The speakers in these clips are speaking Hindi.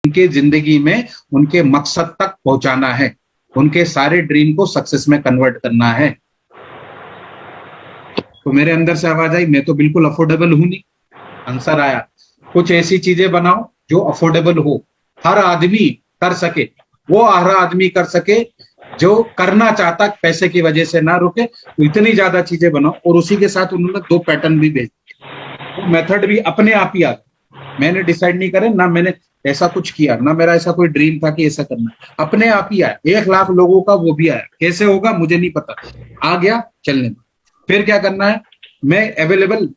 उनके जिंदगी में उनके मकसद तक पहुंचाना है, उनके सारे ड्रीम को सक्सेस में कन्वर्ट करना है। तो मेरे अंदर से आवाज आई, मैं तो बिल्कुल अफोर्डेबल हूं नहीं। आंसर आया, कुछ ऐसी चीजें बनाओ जो अफोर्डेबल हो, हर आदमी कर सके, वो हर आदमी कर सके जो करना चाहता, पैसे की वजह से ना रुके। तो इतनी ज्यादा चीजें बनाओ। और उसी के साथ उन्होंने 2 पैटर्न भी भेज दिए। वो मेथड भी अपने आप ही आ गया। मैंने डिसाइड नहीं करे, ना मैंने ऐसा कुछ किया, ना मेरा ऐसा कोई ड्रीम था कि ऐसा करना, अपने आप ही आया। 1 लाख लोगों का वो भी आया, कैसे होगा मुझे नहीं पता, आ गया, चलने दो। फिर क्या करना है, मैं अवेलेबल।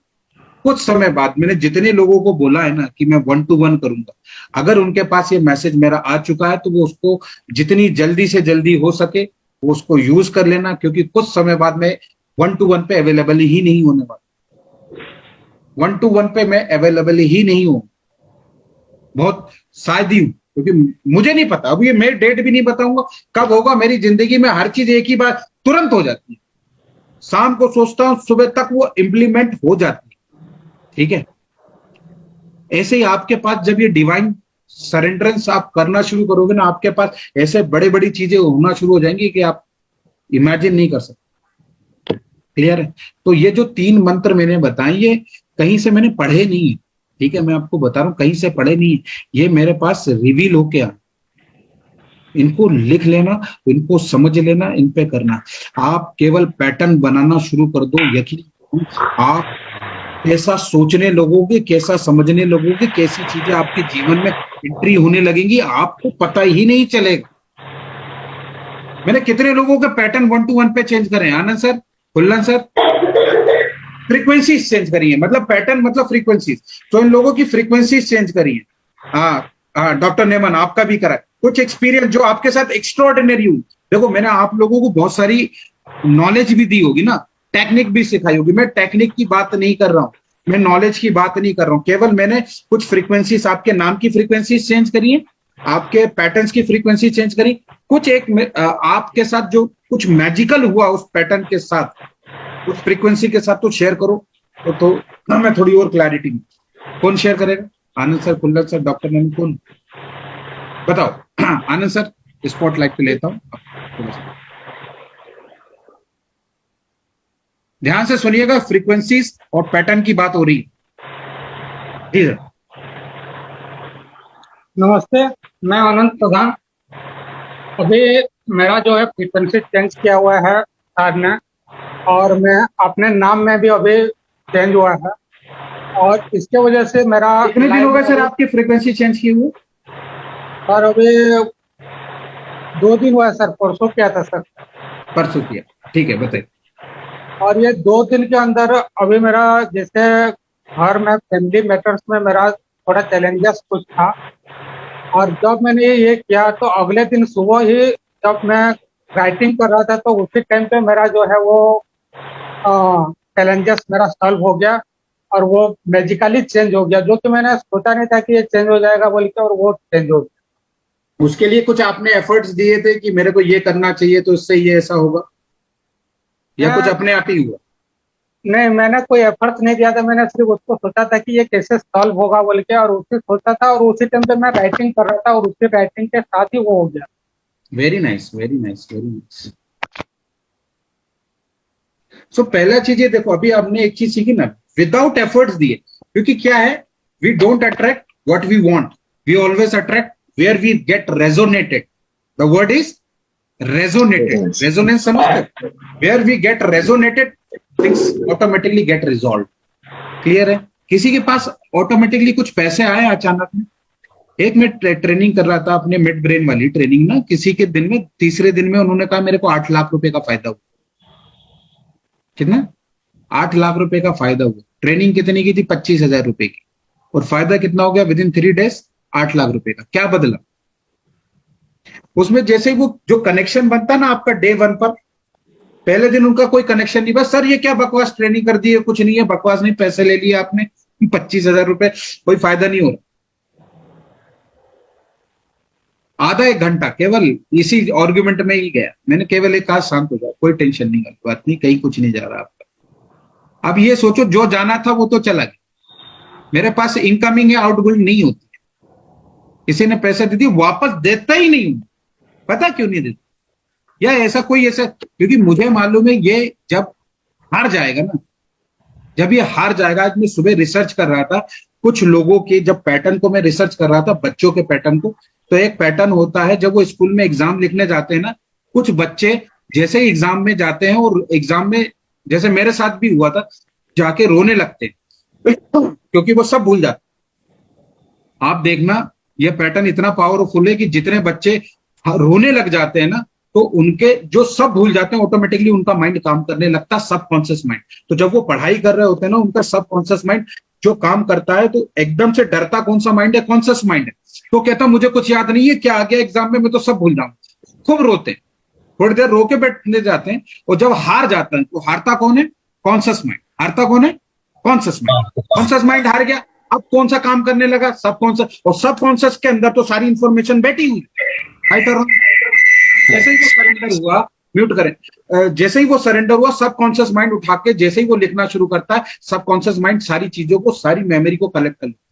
कुछ समय बाद मैंने जितने लोगों को बोला है ना कि मैं 1 to 1 करूंगा, अगर उनके पास ये मैसेज मेरा आ चुका है तो वो उसको जितनी जल्दी से जल्दी हो सके वो उसको यूज कर लेना, क्योंकि कुछ समय बाद में 1 to 1 पे अवेलेबल ही नहीं होने वाला। 1 to 1 पे मैं अवेलेबल ही नहीं हूं, बहुत शायद ही हूं, क्योंकि मुझे नहीं पता। अब ये मैं डेट भी नहीं बताऊंगा कब होगा। मेरी जिंदगी में हर चीज एक ही बार तुरंत हो जाती है, शाम को सोचता हूं, सुबह तक वो इंप्लीमेंट हो जाती है। ठीक है, ऐसे ही आपके पास जब ये डिवाइन सरेंडरेंस आप करना शुरू करोगे ना, आपके पास ऐसे बड़ी बड़ी चीजें होना शुरू हो जाएंगी कि आप इमेजिन नहीं कर सकते। क्लियर है? तो ये जो 3 मंत्र मैंने बताए, ये कहीं से मैंने पढ़े नहीं है। ठीक है, मैं आपको बता रहा हूं, कहीं से पढ़े नहीं है, ये मेरे पास रिवील होके आ। इनको लिख लेना, इनको समझ लेना, इन पे करना। आप केवल पैटर्न बनाना शुरू कर दो, यकीन आप कैसा सोचने लगोगे, कैसा समझने लगोगे, कैसी चीजें आपके जीवन में एंट्री होने लगेंगी, आपको पता ही नहीं चलेगा। मैंने कितने लोगों के पैटर्न 1 to 1 पे चेंज करे, आनंद सर, खुल्लन सर, फ्रीक्वेंसीज चेंज करी है। मतलब पैटर्न मतलब फ्रीक्वेंसीज, तो इन लोगों की फ्रीक्वेंसीज चेंज करी है। हाँ, डॉक्टर नेमन आपका भी करा है। कुछ एक्सपीरियंस जो आपके साथ एक्स्ट्रॉर्डिनरी हुई। देखो, मैंने आप लोगों को बहुत सारी नॉलेज भी दी होगी ना, टेक्निक भी सिखाई होगी। मैं टेक्निक की बात नहीं कर रहा हूं, मैं नॉलेज की बात नहीं कर रहा हूं। केवल मैंने कुछ फ्रीक्वेंसीज, आपके नाम की फ्रीक्वेंसीज चेंज करी है, आपके पैटर्न्स की फ्रीक्वेंसी चेंज करी। कुछ एक आपके साथ जो कुछ मैजिकल हुआ उस पैटर्न के साथ, उस फ्रीक्वेंसी के साथ, तो शेयर करो। तो ना मैं थोड़ी और क्लैरिटी में, कौन शेयर करेगा? Anand sir, Kullar sir, doctor नेमन, कौन बताओ? आनंद सर, स्पॉटलाइट पे लेता हूं, ध्यान से सुनिएगा। फ्रीक्वेंसीज और पैटर्न की बात हो रही है। जी सर। नमस्ते, मैं अनंत प्रधान। अभी मेरा जो है फ्रीक्वेंसी चेंज किया हुआ है सर ने, और मैं अपने नाम में भी अभी चेंज हुआ है, और इसके वजह से मेरा कितने दिन हो गए सर आपकी फ्रीक्वेंसी चेंज किए हुए? सर अभी 2 दिन हुआ है सर, परसों किया था सर। परसों किया, ठीक है, बताइए। और ये 2 दिन के अंदर अभी मेरा जैसे घर में फैमिली मैटर्स में मेरा थोड़ा चैलेंजेस कुछ था, और जब मैंने ये किया तो अगले दिन सुबह ही जब मैं राइटिंग कर रहा था तो उसी टाइम पे मेरा जो है वो चैलेंजेस मेरा सॉल्व हो गया, और वो मैजिकली चेंज हो गया, जो कि मैंने सोचा नहीं था कि ये चेंज हो जाएगा बोल के, और वो चेंज हो गया। उसके लिए कुछ आपने एफर्ट्स दिए थे कि मेरे को ये करना चाहिए तो इससे ये ऐसा होगा, या कुछ अपने आप ही हुआ? नहीं, मैंने कोई एफर्ट नहीं दिया था, मैंने सिर्फ उसको सोचा था कि ये कैसे सॉल्व होगा बोल के, और उसे सोचा था, और उसी टाइम पे मैं राइटिंग कर रहा था, और उसी राइटिंग के साथ ही वो हो गया। Very nice, very nice, very nice. So पहला चीज ये देखो, अभी आपने एक चीज सीखी ना, विदाउट एफर्ट्स दिए। क्योंकि क्या है, we don't attract what we want, we always attract where we get resonated. The word is resonated, resonance समझते? Where we get resonated, things automatically get resolve. Clear है? किसी के पास ऑटोमेटिकली कुछ पैसे आए अचानक में। एक मैं ट्रेनिंग कर रहा था अपने मिड ब्रेन वाली ट्रेनिंग ना, किसी के दिन में, तीसरे दिन में उन्होंने कहा मेरे को 8 लाख रुपए का फायदा हुआ। कितना? 8 लाख रुपए का फायदा हुआ। ट्रेनिंग कितनी की थी? 25,000 रुपए की। और फायदा कितना हो गया विद इन 3 डेज? 8 लाख रुपए का। क्या बदला उसमें? जैसे वो जो कनेक्शन बनता ना आपका डे 1 पर, पहले दिन उनका कोई कनेक्शन नहीं, बस सर ये क्या बकवास ट्रेनिंग कर दी है, कुछ नहीं है, बकवास नहीं, पैसे ले लिए आपने 25,000 रुपए, कोई फायदा नहीं हो रहा। आधा 1 घंटा केवल इसी आर्ग्यूमेंट में ही गया। मैंने केवल एक कहा शांत हो जाओ, कोई टेंशन नहीं, बात नहीं, कहीं कुछ नहीं जा रहा आपका। अब ये सोचो, जो जाना था वो तो चला गया। मेरे पास इनकमिंग या आउटगोइंग नहीं होती। किसी ने पैसे दे दिए, वापस देता ही नहीं हूं। पता क्यों नहीं देता? या ऐसा कोई ऐसा, क्योंकि मुझे मालूम है ये जब हार जाएगा ना, जब ये हार जाएगा। आज मैं सुबह रिसर्च कर रहा था कुछ लोगों के, जब पैटर्न को मैं रिसर्च कर रहा था, बच्चों के पैटर्न को, तो एक पैटर्न होता है जब वो स्कूल में एग्जाम लिखने जाते हैं ना, कुछ बच्चे जैसे ही एग्जाम में जाते हैं और एग्जाम में, जैसे मेरे साथ भी हुआ था, जाके रोने लगते हैं क्योंकि वो सब भूल जाते। आप देखना ये पैटर्न इतना पावरफुल है कि जितने बच्चे रोने लग जाते हैं ना, तो उनके जो सब भूल जाते हैं, ऑटोमेटिकली उनका माइंड काम करने लगता है, सबकॉन्शियस माइंड। तो जब वो पढ़ाई कर रहे होते हैं ना, उनका सबकॉन्शियस माइंड जो काम करता है, तो एकदम से डरता कौन सा माइंड है? कॉन्शियस माइंड है। तो कहता मुझे कुछ याद नहीं है, क्या आ गया एग्जाम में, मैं तो सब भूल जाऊं। खूब रोते हैं, थोड़ी देर रो के बैठने जाते हैं, और जब हार जाता है तो हारता कौन है? Conscious mind. हारता कौन है? Conscious mind. कॉन्शियस माइंड हार गया, अब कौन सा काम करने लगा? सबकॉन्शियस। और सबकॉन्शियस के अंदर तो सारी इंफॉर्मेशन बैठी हुई है। जैसे ही वो सरेंडर हुआ, म्यूट करें, जैसे ही वो सरेंडर हुआ, सबकॉन्शियस माइंड उठा के जैसे ही वो लिखना शुरू करता है, सबकॉन्शियस माइंड सारी चीजों को, सारी मेमोरी को कलेक्ट कर लेता है।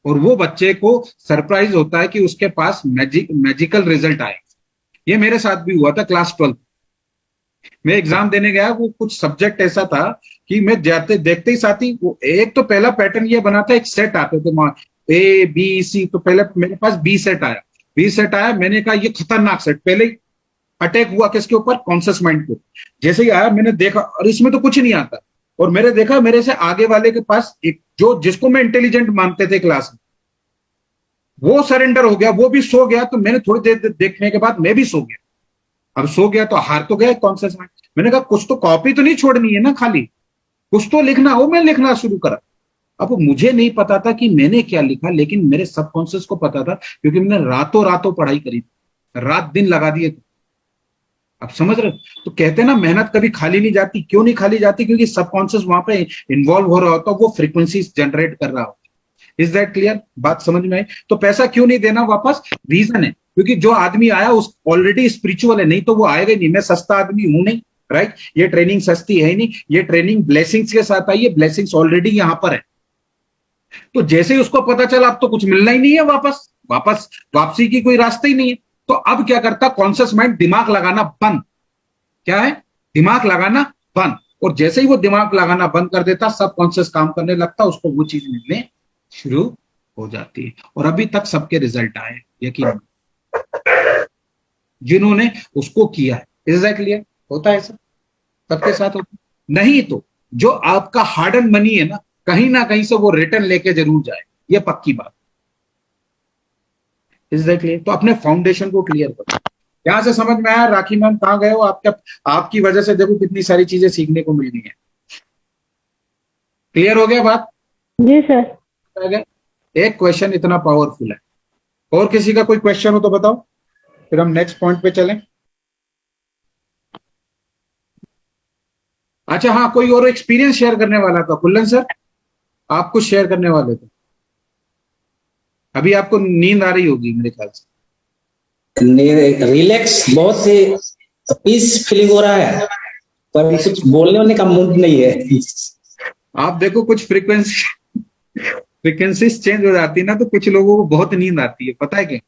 और वो बच्चे को सरप्राइज होता है कि उसके पास मैजिकल रिजल्ट आए। ये मेरे साथ भी हुआ था क्लास 12। मैं एग्जाम देने गया, वो कुछ सब्जेक्ट ऐसा था कि मैं जाते देखते ही साथ ही वो, एक तो पहला पैटर्न ये बना था, एक सेट आते थे A B C, तो पहले मेरे पास B सेट आया। B सेट आया, मैंने कहा ये खतरनाक सेट। पहले ही अटैक हुआ किसके ऊपर? कॉन्शियस माइंड को। जैसे ही आया मैंने देखा, और इसमें तो कुछ नहीं आता, और मेरे देखा मेरे से आगे वाले के पास एक, जो जिसको मैं इंटेलिजेंट मानते थे क्लास में, वो सरेंडर हो गया, वो भी सो गया। तो मैंने थोड़ी देर देखने के बाद मैं भी सो गया। अब सो गया तो हार तो गया कॉन्शियस माइंड। मैंने कहा कुछ तो कॉपी तो नहीं छोड़नी है ना, खाली कुछ तो लिखना हो। मैं लिखना शुरू करा। अब मुझे नहीं पता था कि मैंने क्या लिखा, लेकिन मेरे सबकॉन्शियस को पता था, क्योंकि मैंने रातों रातों पढ़ाई करी थी, रात दिन लगा दिए थे। आप समझ रहे हो? तो कहते हैं ना, मेहनत कभी खाली नहीं जाती। क्यों नहीं खाली जाती? क्योंकि सबकॉन्शियस वहां पे इन्वॉल्व हो रहा होता, वो फ्रीक्वेंसी जनरेट कर रहा होता। Is that clear? बात समझ में आई? तो पैसा क्यों नहीं देना वापस? रीजन है, क्योंकि जो आदमी आया उस ऑलरेडी स्पिरिचुअल है, नहीं तो वो आएगा नहीं। मैं सस्ता आदमी हूं नहीं, राइट? ये ट्रेनिंग सस्ती है ही नहीं, ये ट्रेनिंग ब्लेसिंग्स के साथ आई है। ब्लेसिंग्स ऑलरेडी यहां पर है। तो जैसे ही उसको पता चला अब तो कुछ मिलना ही नहीं है, वापस वापसी की कोई रास्ता ही नहीं है, तो अब क्या करता? कॉन्शियस माइंड दिमाग लगाना बंद। क्या है? दिमाग लगाना बंद। और जैसे ही वो दिमाग लगाना बंद कर देता, सबकॉन्शियस काम करने लगता, उसको वो चीज मिलने शुरू हो जाती है। और अभी तक सबके रिजल्ट आए, यकीन जिन्होंने उसको किया है। Is that clear? होता है ऐसा सबके साथ होता है? नहीं तो जो आपका हार्ड एंड मनी है ना कहीं से वो रिटर्न लेके जरूर जाए, ये पक्की बात। Is that clear? तो अपने फाउंडेशन को क्लियर करो। यहां से समझ में आया? राखी मैम कहां गए हो? आपकी वजह से देखो कितनी सारी चीजें सीखने को मिल गई है। क्लियर हो गया बात? जी सर। एक क्वेश्चन इतना पावरफुल है। और किसी का कोई क्वेश्चन हो तो बताओ, फिर हम नेक्स्ट पॉइंट पे चलें। अच्छा हाँ, कोई और एक्सपीरियंस शेयर करने वाला था? कुल्लन सर, आप कुछ शेयर करने वाले थे। अभी आपको नींद आ रही होगी मेरे ख्याल से। रिलैक्स, बहुत ही पीस फीलिंग हो रहा है, पर कुछ बोलने होने का मूड नहीं है। आप देखो कुछ फ्रीक्वेंसीज चेंज हो जाती है ना, तो कुछ लोगों को बहुत नींद आती है। पता है क्या?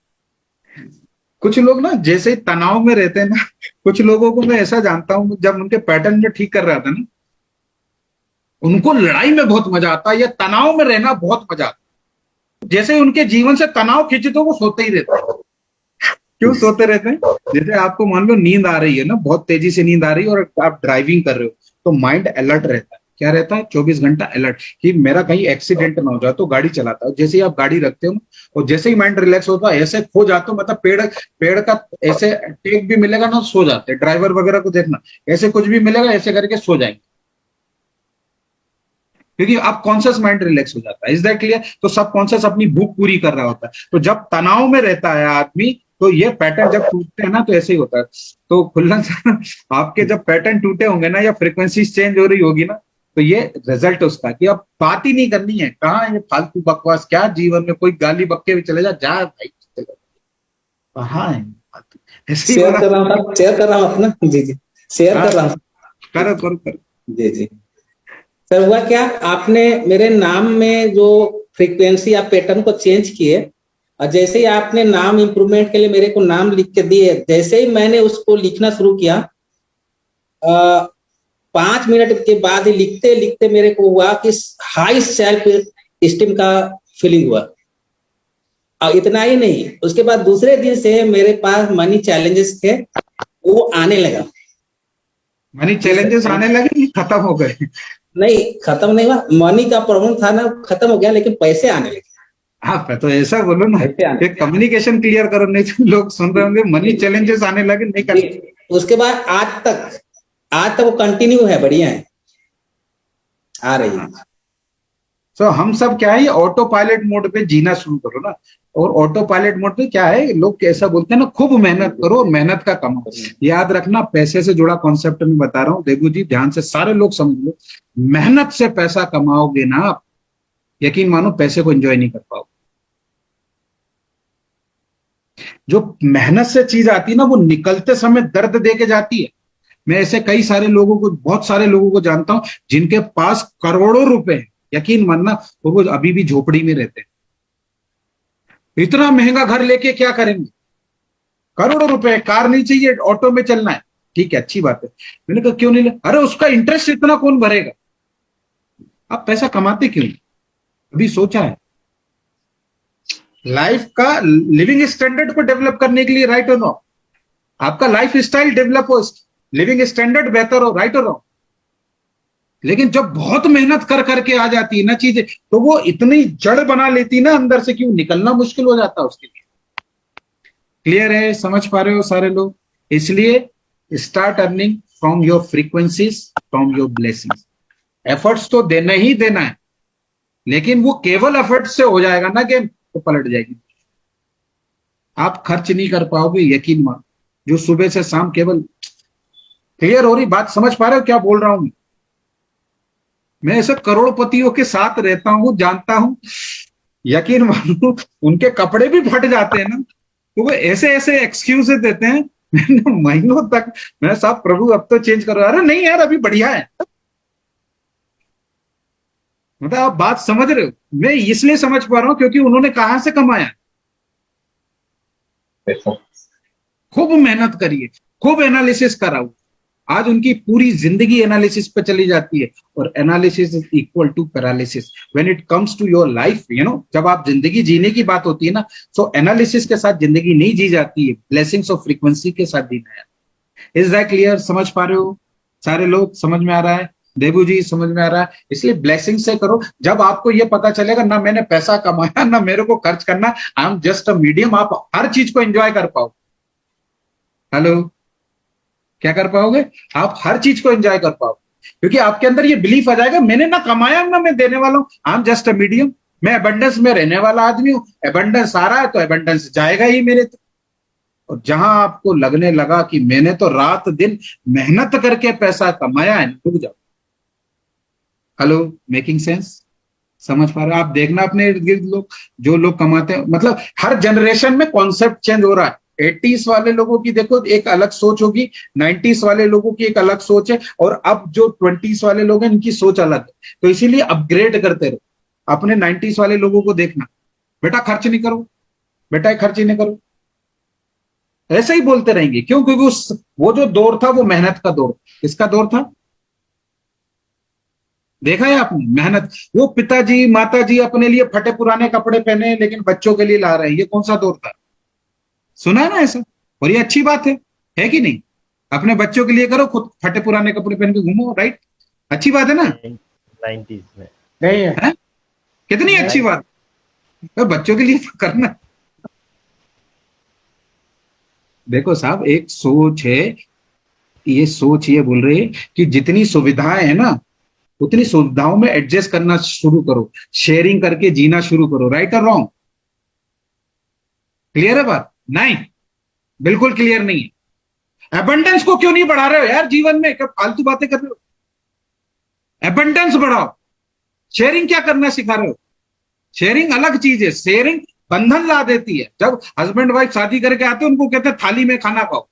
कुछ लोग ना जैसे तनाव में रहते हैं ना, कुछ लोगों को मैं ऐसा जानता हूं, जब उनके पैटर्न में ठीक कर रहा था ना, उनको लड़ाई में बहुत मजा आता है, या तनाव में रहना बहुत मजा आता है। जैसे उनके जीवन से तनाव खींचे तो वो सोते ही रहते हैं। क्यों सोते रहते हैं? जैसे आपको मान लो नींद आ रही है ना, बहुत तेजी से नींद आ रही है, और आप ड्राइविंग कर रहे हो, तो माइंड अलर्ट रहता है। क्या रहता है? 24 घंटा अलर्ट, कि मेरा कहीं एक्सीडेंट ना हो जाए, तो गाड़ी चलाता है। जैसे ही आप गाड़ी रखते हो और जैसे ही माइंड रिलैक्स होता है, ऐसे खो जाते हो, मतलब पेड़ का ऐसे टेक भी मिलेगा ना, सो जाते हैं। ड्राइवर वगैरह को देखना, ऐसे कुछ भी मिलेगा, ऐसे करके सो जाएंगे, क्योंकि आप कॉन्शियस माइंड रिलैक्स हो जाता है। Is that clear? तो सब कॉन्शियस अपनी भूख पूरी कर रहा होता है। तो जब तनाव में रहता है आदमी, तो ये पैटर्न जब टूटते हैं ना, तो ऐसे ही होता है। तो खुल्लन सर, आपके जब पैटर्न टूटे होंगे ना, या फ्रीक्वेंसी चेंज हो रही होगी ना, तो ये रिजल्ट उसका, कि अब बात ही नहीं करनी है। कहाँ ये फालतू बकवास, क्या जीवन में कोई गाली बक्के भी चले जा भाई, कहाँ है? शेयर कर रहा हूँ अपना। जी जी, शेयर कर रहा हूँ। करो। जी जी सर, हुआ क्या, आपने मेरे नाम में जो फ्रीक्वेंसी या पैटर्न को चेंज किए, और जैसे ही आपने नाम इम्प्रूवमेंट के लिए मेरे को नाम लिख के दिए, जैसे ही मैंने उसको लिखना शुरू किया, 5 मिनट के बाद ही लिखते लिखते मेरे को हुआ कि हाई सेल्फ स्टीम का फीलिंग हुआ। और इतना ही नहीं, उसके बाद दूसरे दिन से मेरे पास मनी चैलेंजेस थे वो आने लगा। मनी चैलेंजेस आने लगे, खत्म हो गए? नहीं, खत्म नहीं हुआ, मनी का प्रॉब्लम था ना, खत्म हो गया, लेकिन पैसे आने लगे। हाँ, तो ऐसा बोलो ना, पैसे आने एक कम्युनिकेशन क्लियर करो, नहीं तो लोग सुन रहे होंगे मनी चैलेंजेस आने लगे, नहीं कर। उसके बाद आज तक वो कंटिन्यू है, बढ़िया है, आ रही है। तो हम सब क्या है, ऑटो पायलट मोड पे जीना शुरू करो ना। और ऑटो पायलट मोड पे क्या है, लोग कैसा बोलते हैं ना, खूब मेहनत करो और मेहनत का कमाओ। याद रखना, पैसे से जुड़ा कॉन्सेप्ट मैं बता रहा हूँ, देखो जी ध्यान से सारे लोग समझ लो, मेहनत से पैसा कमाओगे ना आप, यकीन मानो पैसे को एंजॉय नहीं कर पाओगे। जो मेहनत से चीज आती है ना, वो निकलते समय दर्द दे के जाती है। मैं ऐसे कई सारे लोगों को, बहुत सारे लोगों को जानता हूं जिनके पास करोड़ों रुपए हैं, यकीन मानना, और वो अभी भी झोपड़ी में रहते हैं। इतना महंगा घर लेके क्या करेंगे? करोड़ों रुपए, कार नहीं चाहिए, ऑटो में चलना है, ठीक है, अच्छी बात है। मैंने कहा क्यों नहीं ले? अरे उसका इंटरेस्ट इतना कौन भरेगा? आप पैसा कमाते क्यों? अभी सोचा है? लाइफ का लिविंग स्टैंडर्ड को डेवलप करने के लिए, राइट और रॉन्ग, आपका लाइफ स्टाइल डेवलप हो, लिविंग स्टैंडर्ड बेहतर हो, राइट और रॉन्ग। लेकिन जब बहुत मेहनत कर करके आ जाती है ना चीजें, तो वो इतनी जड़ बना लेती ना अंदर से कि वो निकलना मुश्किल हो जाता है उसके लिए। क्लियर है? समझ पा रहे हो सारे लोग? इसलिए start earning from your frequencies, from your blessings. Efforts तो देना ही देना है, लेकिन वो केवल एफर्ट से हो जाएगा ना गेम, तो पलट जाएगी। आप खर्च नहीं कर पाओगे, यकीन मानो। जो सुबह से शाम केवल, क्लियर हो रही बात? समझ पा रहे हो क्या बोल रहा हूं मैं ऐसे करोड़पतियों के साथ रहता हूं, जानता हूं, यकीन मानो उनके कपड़े भी फट जाते हैं ना, तो वो ऐसे ऐसे एक्सक्यूज देते हैं, मैंने महीनों तक, मैं साहब प्रभु अब तो चेंज करो। अरे नहीं यार, अभी बढ़िया है। मतलब आप बात समझ रहे हो? मैं इसलिए समझ पा रहा हूं क्योंकि उन्होंने कहां से कमाया। खूब मेहनत करिए, खूब एनालिसिस कराओ। आज उनकी पूरी जिंदगी एनालिसिस पे चली जाती है, और analysis is equal to paralysis when it comes to your life. जब आप जिंदगी जीने की बात होती है ना, तो एनालिसिस के साथ जिंदगी नहीं जी जाती है, ब्लेसिंग्स और फ्रीक्वेंसी के साथ जीना है। Is that clear? समझ पा रहे हो सारे लोग? समझ में आ रहा है? देबू जी समझ में आ रहा है? इसलिए ब्लेसिंग से करो। जब आपको ये पता चलेगा ना मैंने पैसा कमाया, ना मेरे को खर्च करना, I am just a medium, आप हर चीज को एंजॉय कर पाओ। हेलो, क्या कर पाओगे? आप हर चीज को एंजॉय कर पाओगे, क्योंकि आपके अंदर ये बिलीफ आ जाएगा, मैंने ना कमाया ना मैं देने वाला हूं, I am just a medium. मैं एबंडेंस में रहने वाला आदमी हूं, एबंडेंस आ रहा है तो एबंडेंस जाएगा ही मेरे तक। और जहां आपको लगने लगा कि मैंने तो रात दिन मेहनत करके पैसा कमाया है, डूब जाओ। Hello, making sense? समझ पा रहे हो? आप देखना अपने इर्द गिर्द लोग, जो लोग कमाते हैं, मतलब हर जनरेशन में कॉन्सेप्ट चेंज हो रहा है। 80s वाले लोगों की देखो एक अलग सोच होगी, 90s वाले लोगों की एक अलग सोच है, और अब जो 20s वाले लोग हैं इनकी सोच अलग है। तो इसीलिए अपग्रेड करते रहो। अपने 90s वाले लोगों को देखना, बेटा खर्च नहीं करो, बेटा खर्च ही नहीं करो, ऐसे ही बोलते रहेंगे। क्यों? क्योंकि वो जो दौर था वो मेहनत का दौर। किसका दौर था? देखा है आपने? मेहनत। वो पिताजी माताजी अपने लिए फटे पुराने कपड़े पहने, लेकिन बच्चों के लिए ला रहे हैं, ये कौन सा दौर था? सुना है ना ऐसा? और ये अच्छी बात है कि नहीं? अपने बच्चों के लिए करो, खुद फटे पुराने कपड़े पहन के घूमो, राइट? अच्छी बात है ना? 90s में नहीं है। है? कितनी अच्छी बात। तो बच्चों के लिए तो करना। देखो साहब, एक सोच है, ये सोच ये बोल रही है कि जितनी सुविधाएं है ना, उतनी सुविधाओं में एडजस्ट करना शुरू करो, शेयरिंग करके जीना शुरू करो। राइट और रॉन्ग? क्लियर है बात? नहीं, बिल्कुल क्लियर नहीं है। एबंडेंस को क्यों नहीं बढ़ा रहे हो यार जीवन में? क्या फालतू बातें कर रहे हो? एबंडेंस बढ़ाओ। शेयरिंग क्या करना सिखा रहे हो? शेयरिंग अलग चीज है। शेयरिंग बंधन ला देती है। जब हस्बैंड वाइफ शादी करके आते हैं, उनको कहते हैं थाली में खाना खाओ,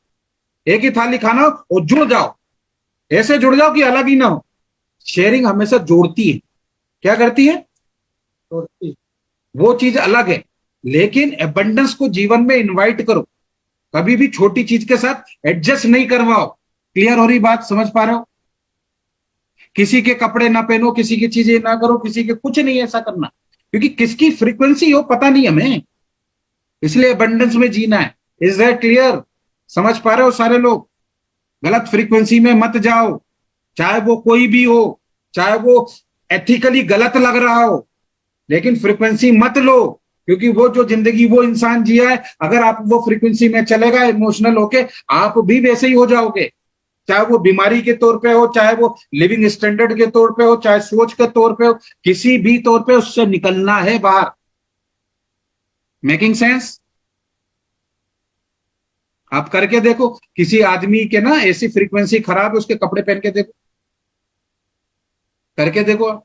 एक ही थाली खाना हो और जुड़ जाओ, ऐसे जुड़ जाओ कि अलग ही ना हो। शेयरिंग हमेशा जोड़ती है। क्या करती है? तो वो चीज अलग है। लेकिन एबंडेंस को जीवन में इनवाइट करो, कभी भी छोटी चीज के साथ एडजस्ट नहीं करवाओ। क्लियर हो रही बात, समझ पा रहे हो? किसी के कपड़े ना पहनो, किसी की चीजें ना करो, किसी के कुछ नहीं ऐसा करना, क्योंकि किसकी फ्रीक्वेंसी हो पता नहीं हमें, इसलिए एबंडेंस में जीना है। Is that clear? समझ पा रहे हो सारे लोग? गलत फ्रीक्वेंसी में मत जाओ, चाहे वो कोई भी हो, चाहे वो एथिकली गलत लग रहा हो, लेकिन फ्रीक्वेंसी मत लो, क्योंकि वो जो जिंदगी वो इंसान जिया है, अगर आप वो फ्रीक्वेंसी में चलेगा इमोशनल होके, आप भी वैसे ही हो जाओगे, चाहे वो बीमारी के तौर पे हो, चाहे वो लिविंग स्टैंडर्ड के तौर पे हो, चाहे सोच के तौर पे हो, किसी भी तौर पे उससे निकलना है बाहर। Making sense? आप करके देखो, किसी आदमी के ना ऐसी फ्रीक्वेंसी खराब है, उसके कपड़े पहन के देखो, करके देखो आप।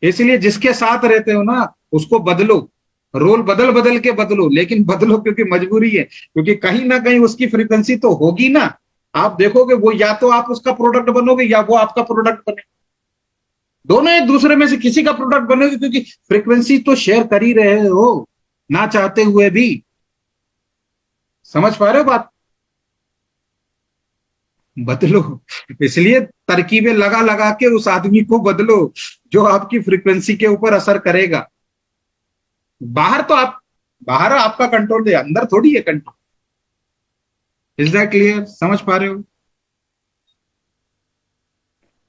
इसलिए जिसके साथ रहते हो ना उसको बदलो, रोल बदल बदल के बदलो, लेकिन बदलो क्योंकि मजबूरी है, क्योंकि कहीं ना कहीं उसकी फ्रीक्वेंसी तो होगी ना। आप देखोगे वो या तो आप उसका प्रोडक्ट बनोगे या वो आपका प्रोडक्ट बने, दोनों एक दूसरे में से किसी का प्रोडक्ट बनेगे, क्योंकि फ्रीक्वेंसी तो शेयर कर ही रहे हो ना चाहते हुए भी। समझ पा रहे हो बात? बदलो, इसलिए तरकीबें लगा लगा के उस आदमी को बदलो जो आपकी फ्रीक्वेंसी के ऊपर असर करेगा। बाहर तो आप, बाहर आपका कंट्रोल है, अंदर थोड़ी है कंट्रोल। Is that clear? समझ पा रहे हो?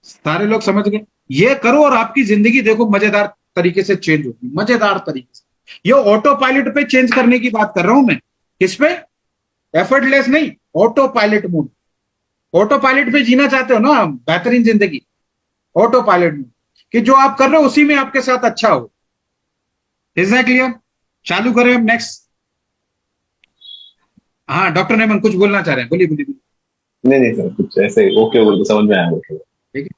सारे लोग समझ गए? ये करो और आपकी जिंदगी देखो मजेदार तरीके से चेंज होगी, मजेदार तरीके से। ये ऑटो पायलट पे चेंज करने की बात कर रहा हूं मैं। किस पे? एफर्टलेस नहीं, auto pilot mode. Auto pilot पे जीना चाहते हो ना बेहतरीन जिंदगी, ऑटो पायलट में, कि जो आप कर रहे हो उसी में आपके साथ अच्छा हो। Is that clear? चालू करें हम नेक्स्ट। हाँ डॉक्टर नेमन कुछ बोलना चाह रहे हैं, बोलिए बोलिए बोलिए। नहीं सर, कुछ ऐसे ओके बोल समझ में आया मुझे। ठीक है,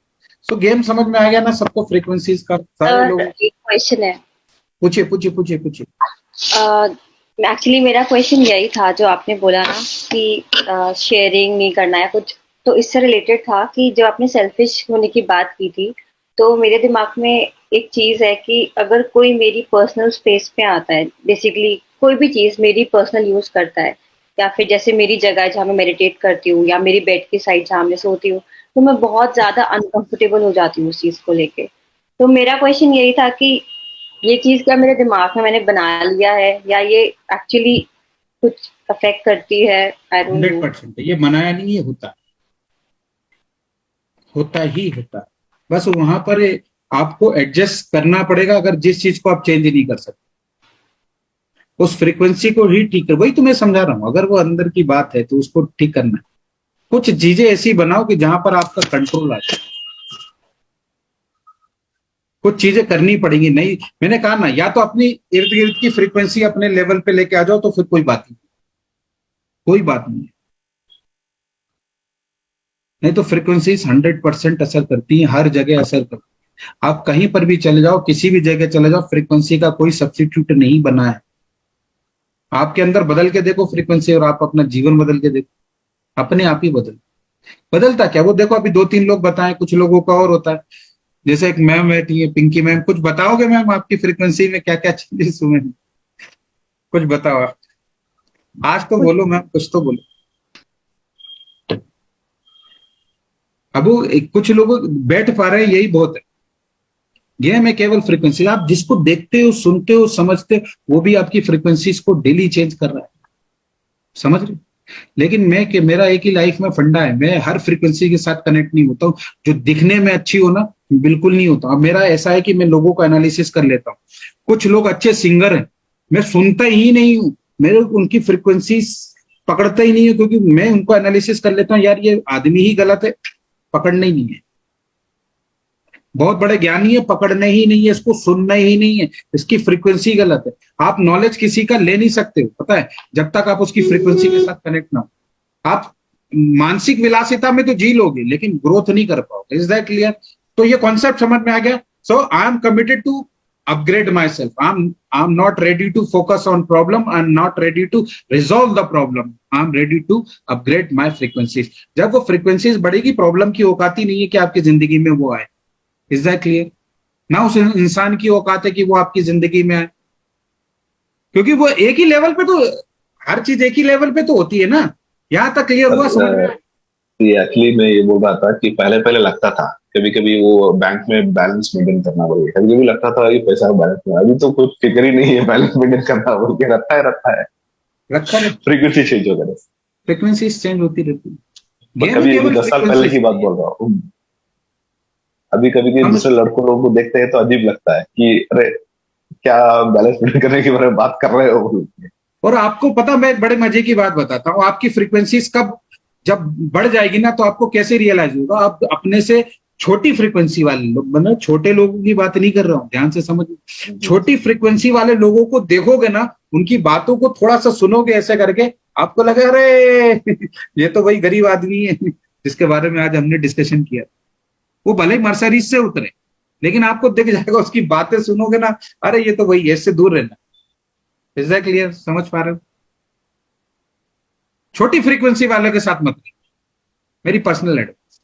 सो गेम समझ में आ गया ना सबको, फ्रीक्वेंसीज का? सारे लोग एक क्वेश्चन है। पूछिए पूछिए पूछिए पूछिए। एक्चुअली मेरा क्वेश्चन यही था जो आपने बोला ना कि शेयरिंग नहीं करना है कुछ, तो इससे रिलेटेड था कि जो आपने सेल्फिश होने की बात की थी, तो मेरे दिमाग में एक चीज है कि अगर कोई मेरी पर्सनल स्पेस पे आता है, बेसिकली कोई भी चीज मेरी पर्सनल यूज करता है, या फिर जैसे मेरी जगह है जहाँ मैं मेडिटेट करती हूँ, या मेरी बेड की साइड जहाँ मैं सोती हूँ, तो मैं बहुत ज्यादा अनकंफर्टेबल हो जाती हूँ उस चीज को लेके। तो मेरा क्वेश्चन यही था कि ये चीज क्या मेरे दिमाग में मैंने बना लिया है, या ये एक्चुअली कुछ अफेक्ट करती है? I don't know. 100% ये मनाया नहीं है, होता होता ही होता। बस वहां पर आपको एडजस्ट करना पड़ेगा, अगर जिस चीज को आप चेंज नहीं कर सकते उस फ्रीक्वेंसी को ही ठीक कर। वही तो मैं समझा रहा हूं, अगर वो अंदर की बात है तो उसको ठीक करना है। कुछ चीजें ऐसी बनाओ कि जहां पर आपका कंट्रोल आ जाए। कुछ चीजें करनी पड़ेंगी, नहीं मैंने कहा ना, या तो अपनी इर्द गिर्द की फ्रीक्वेंसी अपने लेवल पे लेके आ जाओ, तो फिर कोई बात नहीं, कोई बात नहीं है। नहीं तो फ्रीक्वेंसीज 100% असर करती हैं, हर जगह असर करती है। आप कहीं पर भी चले जाओ, किसी भी जगह चले जाओ, फ्रीक्वेंसी का कोई सब्स्टिट्यूट नहीं बना है। आपके अंदर बदल के देखो फ्रीक्वेंसी, और आप अपना जीवन बदल के देखो, अपने आप ही बदलता क्या वो देखो। अभी 2-3 लोग बताएं, कुछ लोगों का और होता है। जैसे एक मैम बैठी है, पिंकी मैम, कुछ बताओगे मैम आपकी फ्रीक्वेंसी में क्या क्या चेंजेस हुए हैं? कुछ बताओ आप, आज तो बोलो मैम, कुछ तो बोलो। अब वो कुछ लोग बैठ पा रहे हैं, यही बहुत है। गेम है केवल फ्रीक्वेंसी। आप जिसको देखते हो, सुनते हो, समझते हो, वो भी आपकी फ्रीक्वेंसीज को डेली चेंज कर रहा है, समझ रहे हो? लेकिन मेरा एक ही लाइफ में फंडा है, मैं हर फ्रीक्वेंसी के साथ कनेक्ट नहीं होता हूँ। जो दिखने में अच्छी हो ना, बिल्कुल नहीं होता। अब मेरा ऐसा है कि मैं लोगों को एनालिसिस कर लेता हूँ। कुछ लोग अच्छे सिंगर हैं, मैं सुनता ही नहीं हूँ, मेरे उनकी फ्रीक्वेंसी पकड़ता ही नहीं है, क्योंकि मैं उनको एनालिसिस कर लेता हूँ, यार ये आदमी ही गलत है, पकड़ना ही नहीं है। बहुत बड़े ज्ञानी है, पकड़ना ही नहीं है, इसको सुनना ही नहीं है, इसकी फ्रीक्वेंसी गलत है। आप नॉलेज किसी का ले नहीं सकते हो, पता है, जब तक आप उसकी फ्रीक्वेंसी के साथ कनेक्ट ना हो। आप मानसिक विलासिता में तो जी लोगे, लेकिन ग्रोथ नहीं कर पाओगे। Is that clear? तो ये कॉन्सेप्ट समझ में आ गया? So I am committed to upgrade myself. I'm not ready to focus on problem. I'm not ready to resolve the problem. I'm ready to upgrade my frequencies. जब वो frequencies बढ़ेगी, प्रॉब्लम की औकात ही नहीं है कि आपकी जिंदगी में वो आए। Is that clear? ना उस इंसान की औकात है कि वो आपकी जिंदगी में आए। क्योंकि वो एक ही लेवल पे, तो हर चीज एक ही लेवल पे तो होती है ना। यहाँ तक क्लियर हुआ, समझ में आया? एक्चुअली मैं ये बोल रहा था कि पहले पहले लगता था कभी कभी वो बैंक में बैलेंस मेंटेन करना पड़ेगा, कभी कभी लगता था ये पैसा बैलेंस में, अभी तो कुछ फिक्र ही नहीं है बैलेंस मेंटेन करना, बोल के रखता है रखा नहीं, फ्रीक्वेंसी चेंज हो गया। फ्रिक्वेंसी चेंज होती रहती है। गेम कभी केवल 10 साल पहले की बात frequency बोल रहा हूँ। अभी कभी कभी हम, दूसरे लड़कों लोगों को देखते हैं तो अजीब लगता है कि अरे क्या बैलेंस मेंटेन करने के बारे में बात कर रहे हो। और आपको पता, मैं बड़े मजे की बात बताता हूँ, आपकी फ्रीक्वेंसीज कब जब बढ़ जाएगी ना, तो आपको कैसे रियलाइज होगा। आप अपने से छोटी फ्रीक्वेंसी वाले लोग, मतलब छोटे लोगों की बात नहीं कर रहा हूँ, ध्यान से समझ, छोटी फ्रीक्वेंसी वाले लोगों को देखोगे ना, उनकी बातों को थोड़ा सा सुनोगे ऐसे करके, आपको लगे अरे ये तो वही गरीब आदमी है जिसके बारे में आज हमने डिस्कशन किया। वो भले ही मर्सिडीज से उतरे, लेकिन आपको दिख जाएगा, उसकी बातें सुनोगे ना, अरे ये तो वही है, इससे दूर रहना। Is that clear? समझ पा रहे हो? छोटी फ्रीक्वेंसी वाले के साथ मत रहिए, मेरी पर्सनल एडवाइस।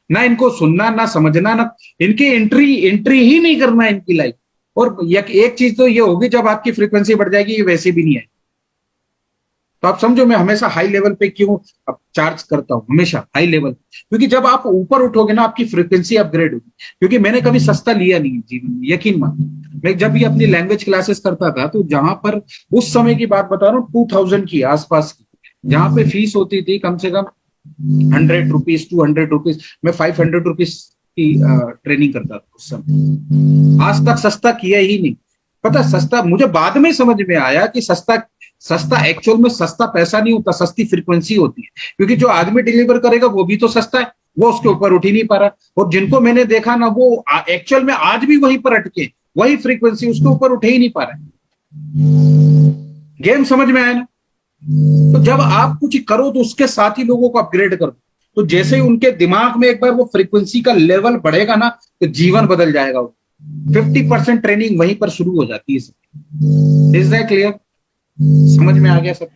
ना इनको सुनना, ना समझना, ना इनकी एंट्री ही नहीं करना इनकी लाइफ। और एक चीज तो ये होगी, जब आपकी फ्रीक्वेंसी बढ़ जाएगी, ये वैसे भी नहीं है। तो आप समझो, मैं हमेशा हाई लेवल पे क्यों चार्ज करता हूं, हमेशा हाई लेवल, क्योंकि जब आप ऊपर उठोगे ना, आपकी फ्रीक्वेंसी अपग्रेड होगी। क्योंकि मैंने कभी सस्ता लिया नहीं है जीवन में, यकीन मान। मैं जब भी अपनी लैंग्वेज क्लासेस करता था, तो जहां पर उस समय की बात बता रहा हूँ, 2000 की आसपास की, जहां पे फीस होती थी कम से कम 100 रुपीज, 200 रुपीज, मैं 500 रुपीज की ट्रेनिंग करता था उस समय। आज तक सस्ता किया ही नहीं। पता, सस्ता मुझे बाद में समझ में आया कि सस्ता एक्चुअल में सस्ता पैसा नहीं होता, सस्ती फ्रीक्वेंसी होती है। क्योंकि जो आदमी डिलीवर करेगा वो भी तो सस्ता है, वो उसके ऊपर उठ ही नहीं पा रहा। और जिनको मैंने देखा ना, वो एक्चुअल में आज भी वहीं पर अटके, वही फ्रीक्वेंसी, उसके ऊपर उठ ही नहीं पा रहा है। गेम समझ में आया ना? तो जब आप कुछ करो तो उसके साथ ही लोगों को अपग्रेड करो। तो जैसे ही उनके दिमाग में एक बार वो फ्रीक्वेंसी का लेवल बढ़ेगा ना, तो जीवन बदल जाएगा। 50% ट्रेनिंग वहीं पर शुरू हो जाती है। Is that clear? समझ में आ गया सब?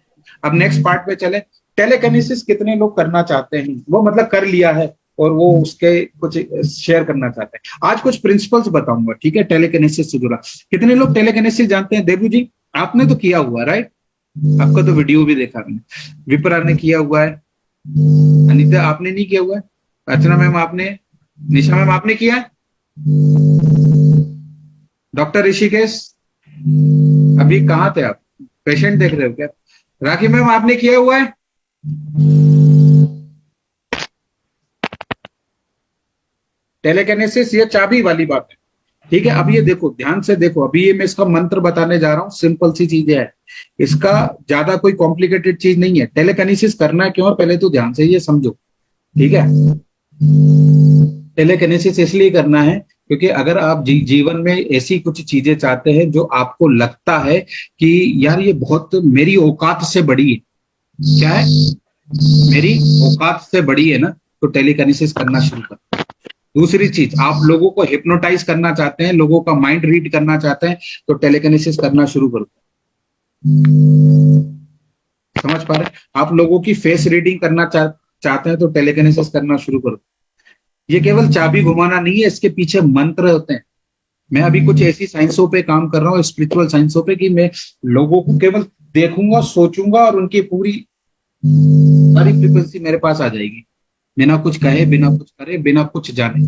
अब नेक्स्ट पार्ट पे चले। टेलीकिनेसिस कितने लोग करना चाहते हैं, वो मतलब कर लिया है और वो उसके कुछ शेयर करना चाहते हैं। आज कुछ प्रिंसिपल्स बताऊंगा, ठीक है, टेलीकिनेसिस से जुड़ा। कितने लोग टेलीकिनेसिस जानते हैं? देबू जी, आपने तो किया हुआ, राइट? आपका तो वीडियो भी देखा मैंने, विपरा ने किया हुआ है, अनीता आपने नहीं किया हुआ है, अर्चना मैम आपने, निशा मैम आपने किया है, डॉक्टर ऋषिकेश अभी कहाँ थे आप? पेशेंट देख रहे हो क्या? राखी मैम आपने किया हुआ है? टेलीकिनेसिस ये चाबी वाली बात है, ठीक है। अब ये देखो, ध्यान से देखो, अभी ये मैं इसका मंत्र बताने जा रहा हूँ, सिंपल सी चीजें है, इसका ज्यादा कोई कॉम्प्लिकेटेड चीज नहीं है। टेलीकिनेसिस करना क्यों, पहले तो ध्यान से ये समझो, ठीक है। टेलीकिनेसिस इसलिए करना है क्योंकि अगर आप जीवन में ऐसी कुछ चीजें चाहते हैं जो आपको लगता है कि यार ये बहुत मेरी औकात से बड़ी है, क्या है, मेरी औकात से बड़ी है ना, तो टेलीकिनेसिस करना शुरू करो। दूसरी चीज, आप लोगों को हिप्नोटाइज करना चाहते हैं, लोगों का माइंड रीड करना चाहते हैं, तो टेलीकिनेसिस करना शुरू करो। समझ पा रहे? आप लोगों की फेस रीडिंग करना चाहते हैं, तो टेलीकिनेसिस करना शुरू करो। ये केवल चाबी घुमाना नहीं है, इसके पीछे मंत्र होते हैं। मैं अभी कुछ ऐसी साइंसों पे काम कर रहा हूँ, स्पिरिचुअल साइंसों पे, कि मैं लोगों को केवल देखूंगा, सोचूंगा और उनकी पूरी सारी फ्रीक्वेंसी मेरे पास आ जाएगी, बिना कुछ कहे, बिना कुछ करे, बिना कुछ जाने।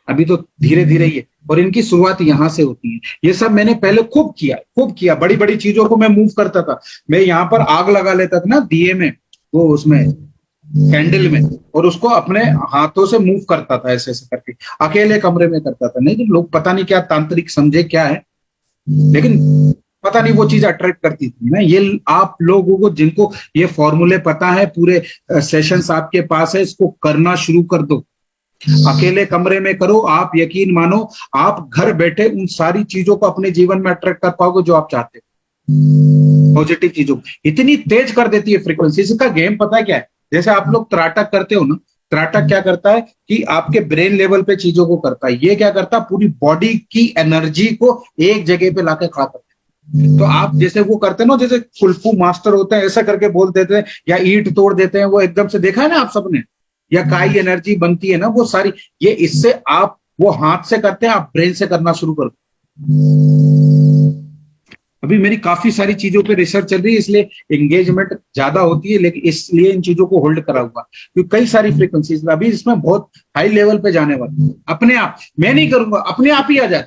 अभी तो धीरे धीरे ही है, और इनकी शुरुआत यहाँ से होती है। ये सब मैंने पहले खूब किया, बड़ी बड़ी चीजों को मैं मूव करता था। मैं यहाँ पर आग लगा लेता था ना दिए में, वो उसमें कैंडल में, और उसको अपने हाथों से मूव करता था, ऐसे ऐसे करके, अकेले कमरे में करता था। नहीं तो लोग पता नहीं क्या तांत्रिक समझे क्या है, लेकिन पता नहीं वो चीज अट्रैक्ट करती थी ना। ये आप लोगों को जिनको ये फॉर्मूले पता है, पूरे सेशंस आपके पास है, इसको करना शुरू कर दो। अकेले कमरे में करो, आप यकीन मानो, आप घर बैठे उन सारी चीजों को अपने जीवन में अट्रैक्ट कर पाओगे जो आप चाहते हो। पॉजिटिव चीजों इतनी तेज कर देती है फ्रीक्वेंसी। इसका गेम पता है क्या है? जैसे आप लोग त्राटक करते हो ना, त्राटक क्या करता है कि आपके ब्रेन लेवल पे चीजों को करता है। ये क्या करता है, पूरी बॉडी की एनर्जी को एक जगह पे लाके खड़ा करता है। तो आप जैसे वो करते हैं ना, जैसे कुल्फू मास्टर होते हैं, ऐसा करके बोल देते हैं, या ईंट तोड़ देते हैं, वो एकदम से देखा है ना आप सबने, या काई एनर्जी बनती है ना, वो सारी, ये इससे आप वो हाथ से करते हैं, आप ब्रेन से करना शुरू कर दो। अभी मेरी काफी सारी चीजों पे रिसर्च चल रही है, इसलिए एंगेजमेंट ज्यादा होती है, लेकिन इसलिए इन चीजों को होल्ड करा हुआ क्योंकि कई सारी फ्रीक्वेंसीज अभी इसमें बहुत हाई लेवल पे जाने वाली अपने आप। मैं नहीं करूंगा, अपने आप ही आ जाए।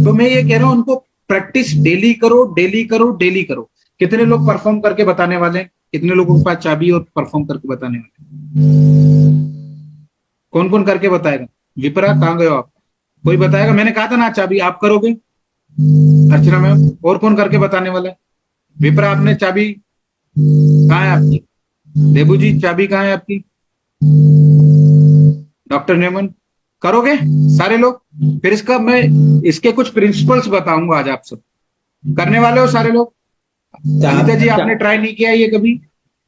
तो मैं ये कह रहा हूं उनको प्रैक्टिस डेली करो, डेली करो, डेली करो। कितने लोग परफॉर्म करके बताने वाले हैं? कितने लोगों के पास चाबी और परफॉर्म करके बताने वाले हैं? कौन कौन करके बताएगा? विपरा कहाँ गए हो आप? कोई बताएगा? मैंने कहा था ना चाबी आप करोगे। अर्चना मैम, और कौन करके बताने वाला है? विपरा, आपने चाबी कहाँ है आपकी? देबू जी, चाबी कहाँ है आपकी? डॉक्टर नेमन, करोगे सारे लोग? फिर इसका मैं इसके कुछ प्रिंसिपल्स बताऊंगा आज आप सब। करने वाले हो सारे लोग? अनिता जी, आपने ट्राई नहीं किया ये कभी?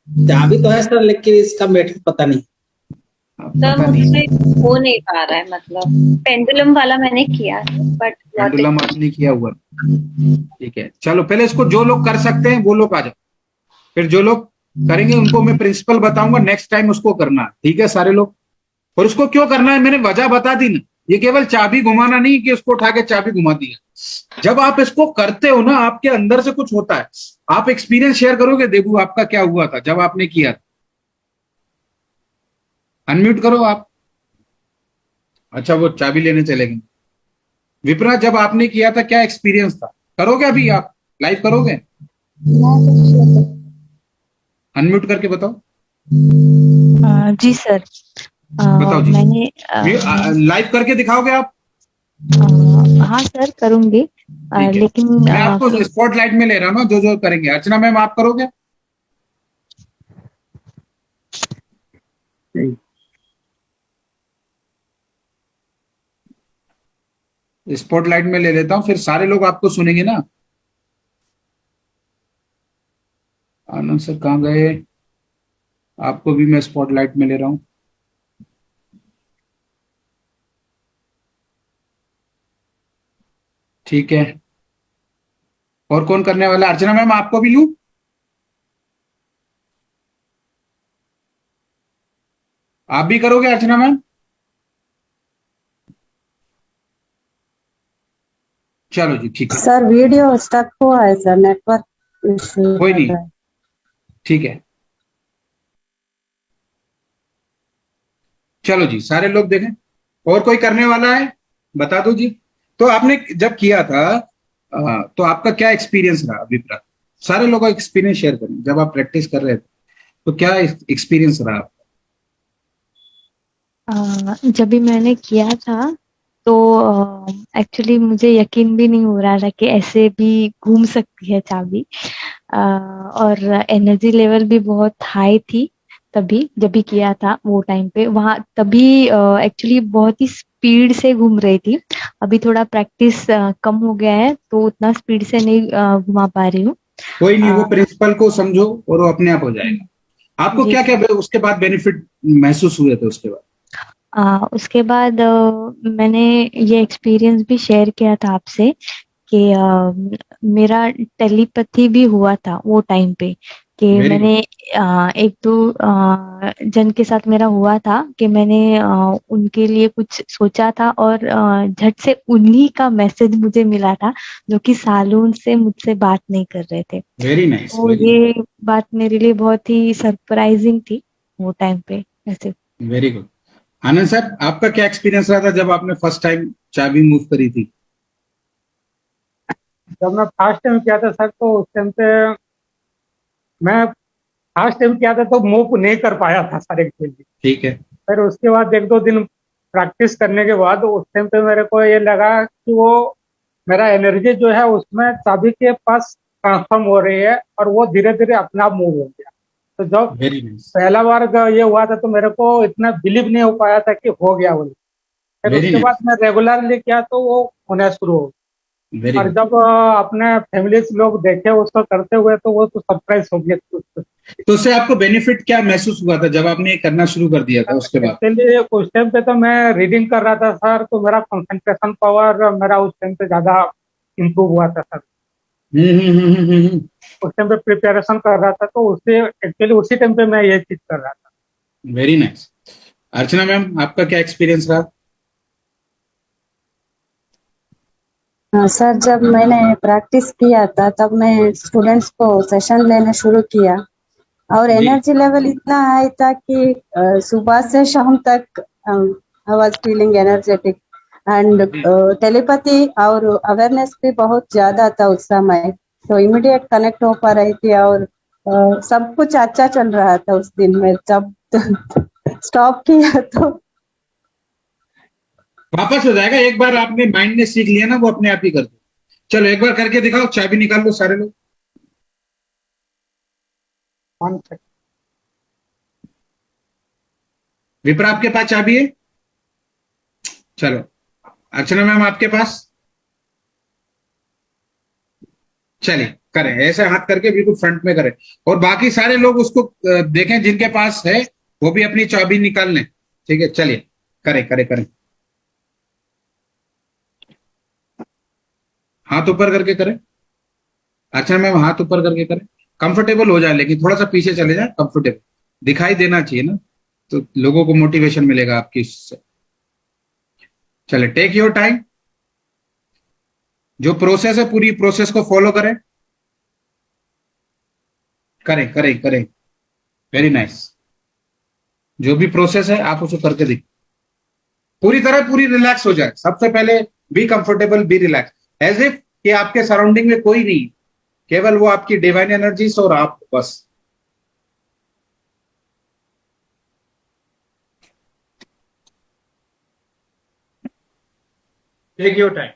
चाबी तो है सर, लेकिन इसका मेथड पता नहीं। सर मुझसे हो नहीं पा रहा है, मतलब पेंडुलम वाला मैंने किया है बट पेंडुलम आपने किया हुआ, ठीक है। चलो पहले इसको जो लोग कर सकते हैं वो लोग आ जाओ, फिर जो लोग करेंगे उनको मैं प्रिंसिपल बताऊंगा, नेक्स्ट टाइम उसको करना, ठीक है सारे लोग? और उसको क्यों करना है मैंने वजह बता दी ना। ये केवल चाबी घुमाना नहीं कि उसको उठा के चाबी घुमा दिया। जब आप इसको करते हो ना, आपके अंदर से कुछ होता है। आप एक्सपीरियंस शेयर करोगे, देखो आपका क्या हुआ था जब आपने किया था। अनम्यूट करो आप। अच्छा, वो चाबी लेने चले गए। विप्रा, जब आपने किया था क्या एक्सपीरियंस था? करोगे अभी आप लाइव करोगे? अनम्यूट करके बताओ। जी सर। बताओ जी। मैंने लाइव करके दिखाओगे आप? हाँ सर, करूंगी। ठीक है। लेकिन मैं आपको स्पॉटलाइट में ले रहा हूँ ना, जो जो करेंगे। अर्चना मैम, आप करोगे? स्पॉटलाइट में ले लेता हूँ, फिर सारे लोग आपको सुनेंगे ना। आनंद सर कहाँ गए? आपको भी मैं स्पॉटलाइट में ले रहा हूँ। ठीक है। और कौन करने वाला है? अर्चना मैम, आपको भी लूं? आप भी करोगे अर्चना मैम? चलो जी, ठीक है। सर वीडियो स्टक हुआ है सर, नेटवर्क इशू कोई कर नहीं, रहा है। ठीक है। चलो जी, सारे लोग देखें। और कोई करने वाला है? बता दो जी। तो आपने जब किया था तो आपका क्या एक्सपीरियंस रहा विप्रा? सारे लोगों का एक्सपीरियंस शेयर करें, जब आप प्रैक्टिस कर रहे थे तो क्या एक्सपीरियंस रहा आपका? जब भी मैंने किया था तो एक्चुअली मुझे यकीन भी नहीं हो रहा था कि ऐसे भी घूम सकती है चाबी। और एनर्जी लेवल भी बहुत हाई थी तभी, जब भी किया था वो टाइम पे वहाँ। तभी एक्चुअली बहुत ही स्पीड से घूम रही थी। अभी थोड़ा प्रैक्टिस कम हो गया है तो उतना स्पीड से नहीं घुमा पा रही हूँ। कोई नहीं, वो प्रिंसिपल को समझो और वो अपने आप हो जाएगा। आपको जी क्या क्या सर। उसके बाद बेनिफिट महसूस हुए थे उसके बाद? उसके बाद मैंने ये एक्सपीरियंस भी शेयर किया था आपसे कि मेरा टेलीपैथी भी हुआ था वो टाइम पे। कि वेरी गुड। मैंने एक दो जन के साथ मेरा हुआ था कि मैंने उनके लिए कुछ सोचा था और झट से उन्हीं का मैसेज मुझे मिला था जो कि सालों से मुझसे बात नहीं कर रहे थे। वेरी नाइस, तो वेरी ये बात मेरे लिए बहुत ही सरप्राइजिंग थी वो टाइम पे ऐसे। Very good. आनंद सर, आपका क्या एक्सपीरियंस रहा था जब आपने फर्स्ट टाइम चाबी मूव करी थी? जब मैं फर्स्ट टाइम किया था सर, तो उस टाइम पे मैं फर्स्ट टाइम किया था तो मूव नहीं कर पाया था सर एक्चुअली। ठीक है। फिर उसके बाद एक दो दिन प्रैक्टिस करने के बाद उस टाइम पे मेरे को ये लगा कि वो मेरा एनर्जी जो है उसमें चाबी के पास ट्रांसफॉर्म हो रही है और वो धीरे धीरे अपना मूव हो गया। तो जब वेरी नाइस, पहला बार ये हुआ था तो मेरे को इतना बिलीव नहीं हो पाया था कि हो गया वो। फिर वेरी उसके बाद नाइस, मैं रेगुलरली किया तो वो होना शुरू हो गया। वेरी और गुड। जब अपने फैमिली लोग देखे उसको करते हुए तो वो तो सरप्राइज हो गया। तो उससे आपको बेनिफिट क्या महसूस हुआ था जब आपने ये करना शुरू कर दिया था उसके बाद? एक्चुअली उस टाइम पे तो मैं रीडिंग कर रहा था सर, तो मेरा कंसंट्रेशन पावर मेरा उस टाइम पे ज्यादा इम्प्रूव हुआ था सर। हम्म। उस टाइम पे प्रिपरेशन कर रहा था तो उससे एक्चुअली उसी टाइम पे मैं ये चीज कर रहा था। Very nice. अर्चना मैम, आपका क्या एक्सपीरियंस रहा? हाँ सर, जब मैंने प्रैक्टिस किया था तब मैं स्टूडेंट्स को सेशन लेना शुरू किया और जी एनर्जी लेवल इतना हाई था कि सुबह से शाम तक I was feeling energetic and जी टेलीपैथी और अवेयरनेस भी बहुत ज्यादा था उस समय, तो इमीडिएट कनेक्ट हो पा रही थी और सब कुछ अच्छा चल रहा था उस दिन में। जब स्टॉप किया तो वापस हो जाएगा। एक बार आपने माइंड ने सीख लिया ना, वो अपने आप ही कर दो। चलो एक बार करके दिखाओ, चाबी निकाल लो सारे लोग। 1 second। विप्रा आपके पास चाबी है? चलो अर्चना मैम आपके पास? चलिए करें, ऐसे हाथ करके बिल्कुल फ्रंट में करें। और बाकी सारे लोग उसको देखें जिनके पास है, वो भी अपनी चाबी निकाल लें। ठीक है, चलिए करें करें करें। हाथ ऊपर करके करें। अच्छा मैम हाथ ऊपर करके करें, कंफर्टेबल हो जाए, लेकिन थोड़ा सा पीछे चले जाए, कंफर्टेबल दिखाई देना चाहिए ना, तो लोगों को मोटिवेशन मिलेगा आपकी इससे। चले, टेक योर टाइम। जो प्रोसेस है पूरी प्रोसेस को फॉलो करें। करें करें करें, वेरी नाइस। जो भी प्रोसेस है आप उसको करके देखिए, पूरी तरह पूरी रिलैक्स हो जाए। सबसे पहले be comfortable, be relax, as if कि आपके सराउंडिंग में कोई नहीं, केवल वो आपकी डिवाइन एनर्जीज और आप बस। Take your time.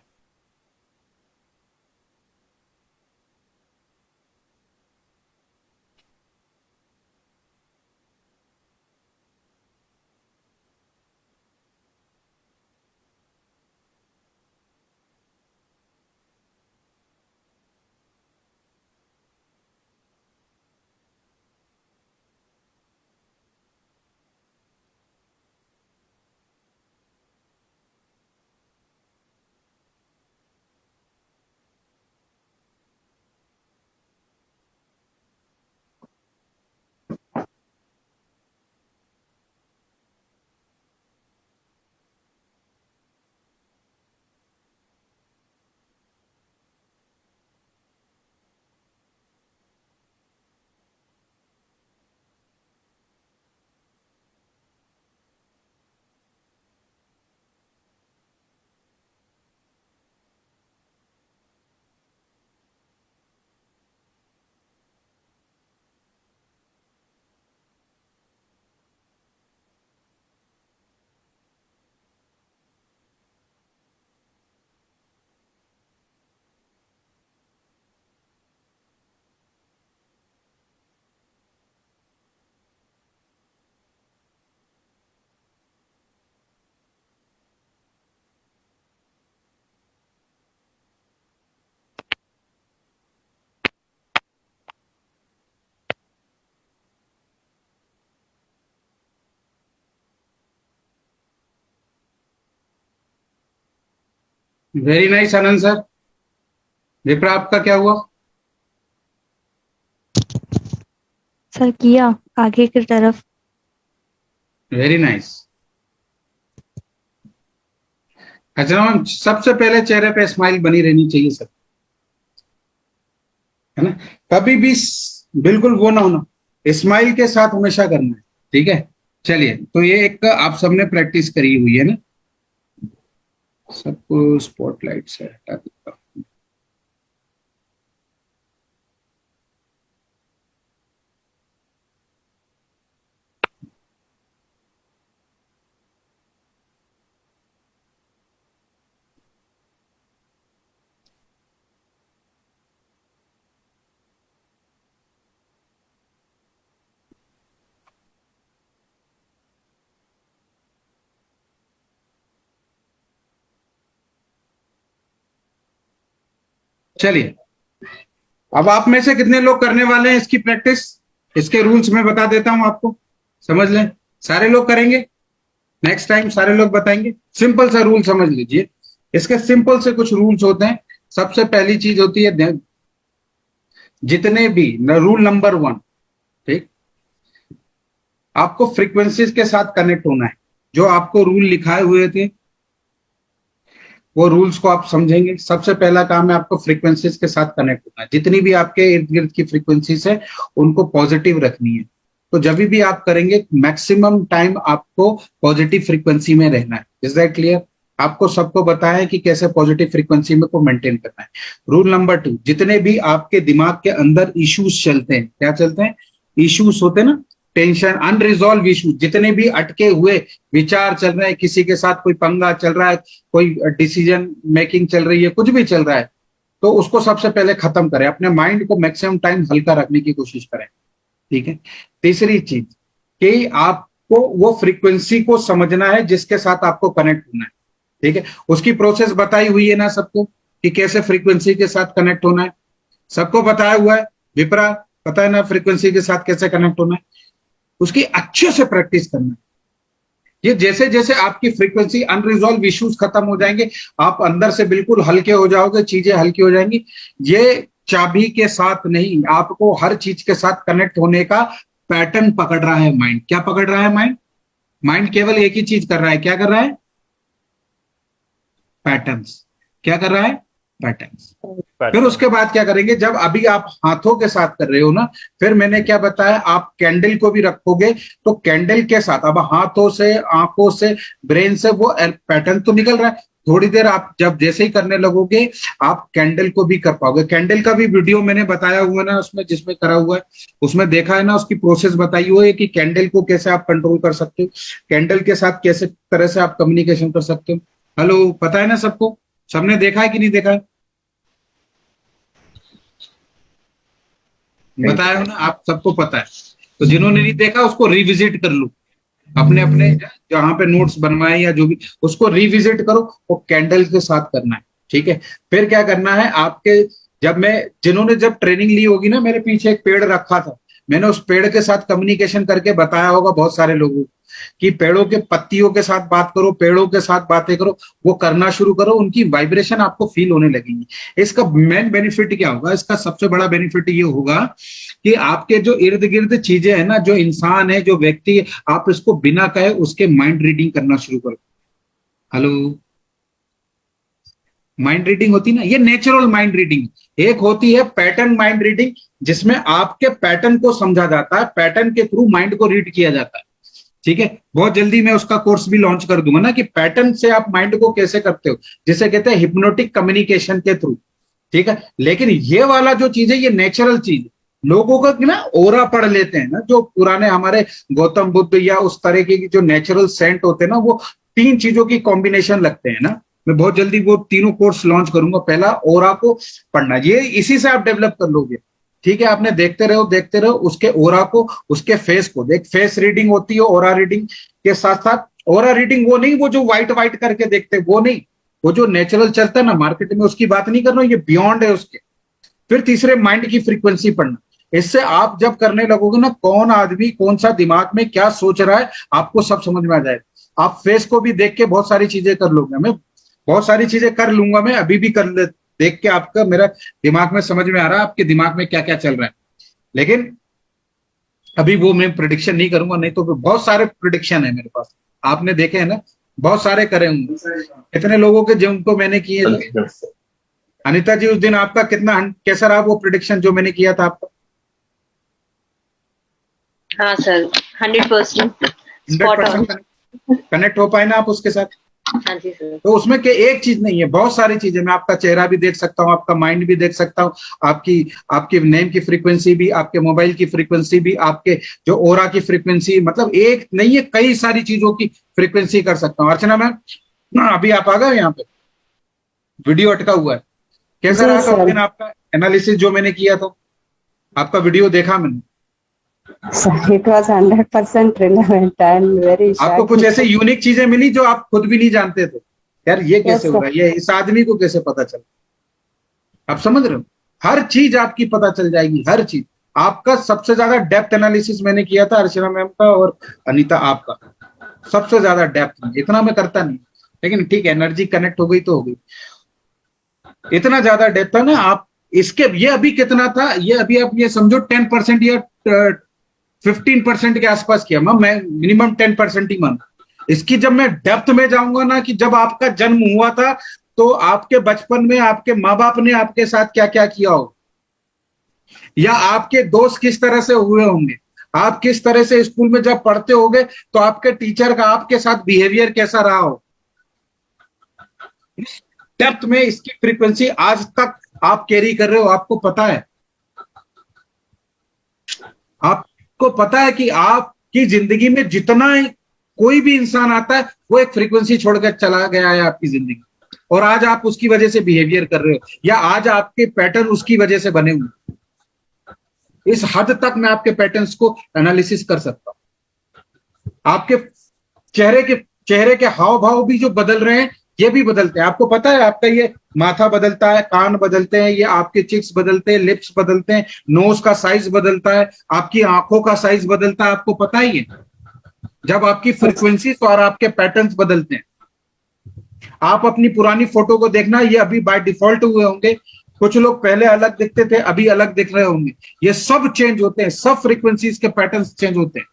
Very nice Anand sir. Vipra आपका क्या हुआ? सर किया आगे की तरफ। Very nice. अच्छा मैम, सबसे पहले चेहरे पे स्माइल बनी रहनी चाहिए सर, है ना? कभी भी बिल्कुल वो ना होना, स्माइल के साथ हमेशा करना है। ठीक है, चलिए तो ये एक आप सबने प्रैक्टिस करी हुई है ना। सबको स्पॉटलाइट से हटा देता हूं। चलिए, अब आप में से कितने लोग करने वाले हैं इसकी प्रैक्टिस? इसके रूल्स मैं बता देता हूं आपको, समझ लें। सारे लोग करेंगे? नेक्स्ट टाइम सारे लोग बताएंगे। सिंपल सा रूल समझ लीजिए, इसके सिंपल से कुछ रूल्स होते हैं। सबसे पहली चीज होती है, जितने भी रूल नंबर 1, ठीक, आपको फ्रीक्वेंसीज के साथ कनेक्ट होना है। जो आपको रूल लिखाए हुए थे वो रूल्स को आप समझेंगे। सबसे पहला काम है आपको फ्रीक्वेंसीज के साथ कनेक्ट होना है। जितनी भी आपके इर्द गिर्द की फ्रीक्वेंसीज है उनको पॉजिटिव रखनी है। तो जब भी आप करेंगे मैक्सिमम टाइम आपको पॉजिटिव फ्रीक्वेंसी में रहना है। Is that clear? आपको सबको बताया है कि कैसे पॉजिटिव फ्रीक्वेंसी में को मेंटेन करना है। रूल नंबर 2, जितने भी आपके दिमाग के अंदर इश्यूज चलते हैं, क्या चलते हैं? इश्यूज होते हैं ना, टेंशन, अनरिजॉल्व इश्यूज, जितने भी अटके हुए विचार चल रहे हैं, किसी के साथ कोई पंगा चल रहा है, कोई डिसीजन मेकिंग चल रही है, कुछ भी चल रहा है, तो उसको सबसे पहले खत्म करें। अपने माइंड को मैक्सिमम टाइम हल्का रखने की कोशिश करें। ठीक है। तीसरी चीज कि आपको वो फ्रीक्वेंसी को समझना है जिसके साथ आपको कनेक्ट होना है। ठीक है। उसकी प्रोसेस बताई हुई है ना सबको कि कैसे फ्रीक्वेंसी के साथ कनेक्ट होना है, सबको बताया हुआ है। विप्रा, पता है ना फ्रीक्वेंसी के साथ कैसे कनेक्ट होना है? उसकी अच्छे से प्रैक्टिस करना है। ये जैसे जैसे आपकी फ्रीक्वेंसी, अनरिजॉल्व इश्यूज खत्म हो जाएंगे, आप अंदर से बिल्कुल हल्के हो जाओगे, चीजें हल्की हो जाएंगी। ये चाबी के साथ नहीं, आपको हर चीज के साथ कनेक्ट होने का पैटर्न पकड़ रहा है माइंड। क्या पकड़ रहा है माइंड? माइंड केवल एक ही चीज कर रहा है। क्या कर रहा है? पैटर्न्स। क्या कर रहा है? पैटर्न्स। फिर उसके बाद क्या करेंगे? जब अभी आप हाथों के साथ कर रहे हो ना, फिर मैंने क्या बताया, आप कैंडल को भी रखोगे तो कैंडल के साथ अब हाथों से, आंखों से, ब्रेन से वो पैटर्न तो निकल रहा है। थोड़ी देर आप जब जैसे ही करने लगोगे आप कैंडल को भी कर पाओगे। कैंडल का भी वीडियो मैंने बताया हुआ ना उसमें, जिसमें करा हुआ है उसमें देखा है ना, उसकी प्रोसेस बताई हुई है कि कैंडल को कैसे आप कंट्रोल कर सकते हो, कैंडल के साथ कैसे तरह से आप कम्युनिकेशन कर सकते हो। हेलो, पता है ना सबको? सबने देखा है कि नहीं देखा है? बताया हो ना, आप सबको पता है। तो जिन्होंने नहीं देखा उसको रिविजिट कर लो, अपने अपने जहां पे नोट्स बनवाए या जो भी, उसको रिविजिट करो। वो कैंडल के साथ करना है। ठीक है। फिर क्या करना है आपके, जिन्होंने जब ट्रेनिंग ली होगी ना, मेरे पीछे एक पेड़ रखा था, मैंने उस पेड़ के साथ कम्युनिकेशन करके बताया होगा बहुत सारे लोगों को कि पेड़ों के पत्तियों के साथ बात करो, पेड़ों के साथ बातें करो, वो करना शुरू करो, उनकी वाइब्रेशन आपको फील होने लगेंगी। इसका मेन बेनिफिट क्या होगा? इसका सबसे बड़ा बेनिफिट ये होगा कि आपके जो इर्द गिर्द चीजें है ना, जो इंसान है, जो व्यक्ति, आप इसको बिना कहे उसके माइंड रीडिंग करना शुरू करो। हेलो, माइंड रीडिंग होती ना, ये नेचुरल माइंड रीडिंग। एक होती है पैटर्न माइंड रीडिंग, जिसमें आपके पैटर्न को समझा जाता है, पैटर्न के थ्रू माइंड को रीड किया जाता है। ठीक है। बहुत जल्दी मैं उसका कोर्स भी लॉन्च कर दूंगा ना, कि पैटर्न से आप माइंड को कैसे करते हो, जिसे कहते हैं हिप्नोटिक कम्युनिकेशन के थ्रू। ठीक है। लेकिन ये वाला जो चीज है, ये नेचुरल चीज है। लोगों का ना ओरा पढ़ लेते हैं ना, जो पुराने हमारे गौतम बुद्ध या उस तरह की जो नेचुरल सेंट होते हैं ना, वो 3 चीजों की कॉम्बिनेशन लगते हैं ना। मैं बहुत जल्दी वो तीनों कोर्स लॉन्च करूंगा। पहला ओरा को पढ़ना, ये इसी से आप डेवलप कर लोगे। ठीक है। आपने देखते रहो उसके ओरा को, उसके फेस को देख। फेस रीडिंग होती है ओरा रीडिंग के साथ साथ। ओरा रीडिंग वो नहीं, वो जो व्हाइट व्हाइट करके देखते, वो नहीं, वो जो नेचुरल चलता है ना मार्केट में, उसकी बात नहीं कर रहा हूं, ये बियॉन्ड है उसके। फिर तीसरे, माइंड की फ्रीक्वेंसी पढ़ना। इससे आप जब करने लगोगे ना, कौन आदमी कौन सा दिमाग में क्या सोच रहा है, आपको सब समझ में आ जाएगा। आप फेस को भी देख के बहुत सारी चीजें कर लोगे। मैं बहुत सारी चीजें कर लूंगा, मैं अभी भी कर देख के आपका, मेरा दिमाग में समझ में आ रहा है आपके दिमाग में क्या क्या चल रहा है। लेकिन अभी वो मैं प्रिडिक्शन नहीं करूंगा, नहीं तो बहुत सारे प्रिडिक्शन है मेरे पास। आपने देखे हैं ना, बहुत सारे करे होंगे। इतने लोगों के जिनको मैंने किए थे। अनिता जी, उस दिन आपका कितना कैसा रहा वो प्रिडिक्शन जो मैंने किया था आपका? हाँ सर, 100% स्पॉट ऑन। कनेक्ट हो पाए ना आप उसके साथ? हाँ जी सर। तो उसमें के एक चीज नहीं है, बहुत सारी चीजें। मैं आपका चेहरा भी देख सकता हूँ, आपका माइंड भी देख सकता हूँ, आपकी नेम की फ्रीक्वेंसी भी, आपके मोबाइल की फ्रीक्वेंसी भी, आपके जो ओरा की फ्रीक्वेंसी, मतलब एक नहीं है, कई सारी चीजों की फ्रीक्वेंसी कर सकता हूँ। अर्चना मैम, अभी आप आ गए यहाँ पे, वीडियो अटका हुआ है। कैसा रहा था उस दिन आपका एनालिसिस जो मैंने किया था? आपका वीडियो देखा मैंने। It was 100% relevant and very आपको कुछ shocking. ऐसे यूनिक चीजें मिली जो आप खुद भी नहीं जानते थे, यार ये कैसे Yes, होगा, ये इस आदमी को कैसे पता चला? आप समझ रहे हो? हर चीज आपकी पता चल जाएगी, हर चीज। आपका सबसे ज्यादा डेप्थ एनालिसिस मैंने किया था, अर्चना मैम का और अनीता आपका, सबसे ज्यादा डेप्थ में। इतना मैं करता नहीं, लेकिन ठीक है, एनर्जी कनेक्ट हो गई तो हो गई। इतना ज्यादा डेप्थ था ना आप इसके। ये अभी कितना था, ये अभी आप ये समझो 10% या 15% के आसपास किया। मैं मिनिमम 10% ही मानता। इसकी जब मैं डेप्थ में जाऊंगा ना, कि जब आपका जन्म हुआ था तो आपके बचपन में आपके माँ बाप ने आपके साथ क्या क्या किया हो, या आपके दोस्त किस तरह से हुए होंगे, आप किस तरह से स्कूल में जब पढ़ते होगे तो आपके टीचर का आपके साथ बिहेवियर कैसा रहा हो, इस डेप्थ में इसकी फ्रीक्वेंसी आज तक आप कैरी कर रहे हो। आपको पता है, आपको पता है कि आपकी जिंदगी में जितना कोई भी इंसान आता है वो एक फ्रीक्वेंसी छोड़कर चला गया है आपकी जिंदगी, और आज आप उसकी वजह से बिहेवियर कर रहे हो, या आज आपके पैटर्न उसकी वजह से बने हुए। इस हद तक मैं आपके पैटर्न्स को एनालिसिस कर सकता हूं। आपके चेहरे के हाव भाव भी जो बदल रहे हैं ये भी बदलते हैं। आपको पता है, आपका ये माथा बदलता है, कान बदलते हैं, ये आपके चिक्स बदलते हैं, लिप्स बदलते हैं, नोज का साइज बदलता है, आपकी आंखों का साइज बदलता है। आपको पता ही है, जब आपकी फ्रीक्वेंसी और आपके पैटर्न्स बदलते हैं। आप अपनी पुरानी फोटो को देखना, ये अभी बाय डिफॉल्ट हुए होंगे। कुछ लोग पहले अलग दिखते थे, अभी अलग दिख रहे होंगे। ये सब चेंज होते हैं, सब फ्रीक्वेंसीज के पैटर्न्स चेंज होते हैं।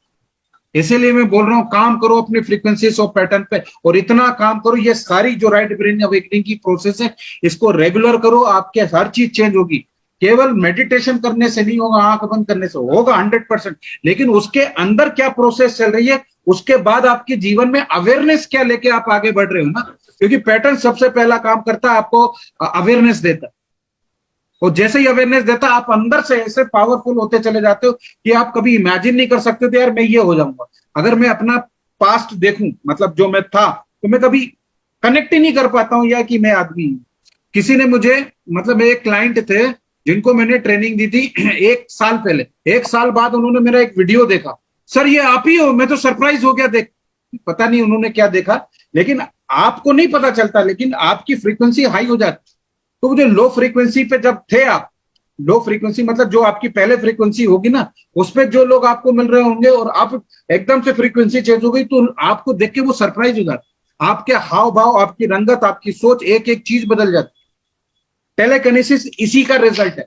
इसीलिए मैं बोल रहा हूं, काम करो अपनी फ्रीक्वेंसीज और पैटर्न पे, और इतना काम करो, ये सारी जो राइट ब्रेन अवेकनिंग की प्रोसेस है इसको रेगुलर करो, आपके हर चीज चेंज होगी। केवल मेडिटेशन करने से नहीं होगा, आंख बंद करने से होगा 100%, लेकिन उसके अंदर क्या प्रोसेस चल रही है, उसके बाद आपके जीवन में अवेयरनेस क्या लेके आप आगे बढ़ रहे हो ना। क्योंकि पैटर्न सबसे पहला काम करता है, आपको अवेयरनेस देता है, और जैसे ही अवेयरनेस देता है आप अंदर से ऐसे पावरफुल होते चले जाते हो कि आप कभी इमेजिन नहीं कर सकते थे यार मैं ये हो जाऊंगा। अगर मैं अपना पास्ट देखूं, मतलब जो मैं था, तो मैं कभी कनेक्ट ही नहीं कर पाता हूं, या कि मैं आदमी हूं। किसी ने मुझे, मतलब एक क्लाइंट थे जिनको मैंने ट्रेनिंग दी थी 1 साल पहले, 1 साल बाद उन्होंने मेरा एक वीडियो देखा, सर ये आप ही हो। मैं तो सरप्राइज हो गया, देख पता नहीं उन्होंने क्या देखा, लेकिन आपको नहीं पता चलता, लेकिन आपकी फ्रीक्वेंसी हाई हो जाती। तो वो जो लो फ्रीक्वेंसी पे जब थे आप, लो फ्रीक्वेंसी मतलब जो आपकी पहले फ्रीक्वेंसी होगी ना, उस पे जो लोग आपको मिल रहे होंगे, और आप एकदम से फ्रीक्वेंसी चेंज हो गई, तो आपको देख के वो सरप्राइज हो जाता। आपके हाव भाव, आपकी रंगत, आपकी सोच, एक एक चीज बदल जाती। टेलीकिनेसिस इसी का रिजल्ट है,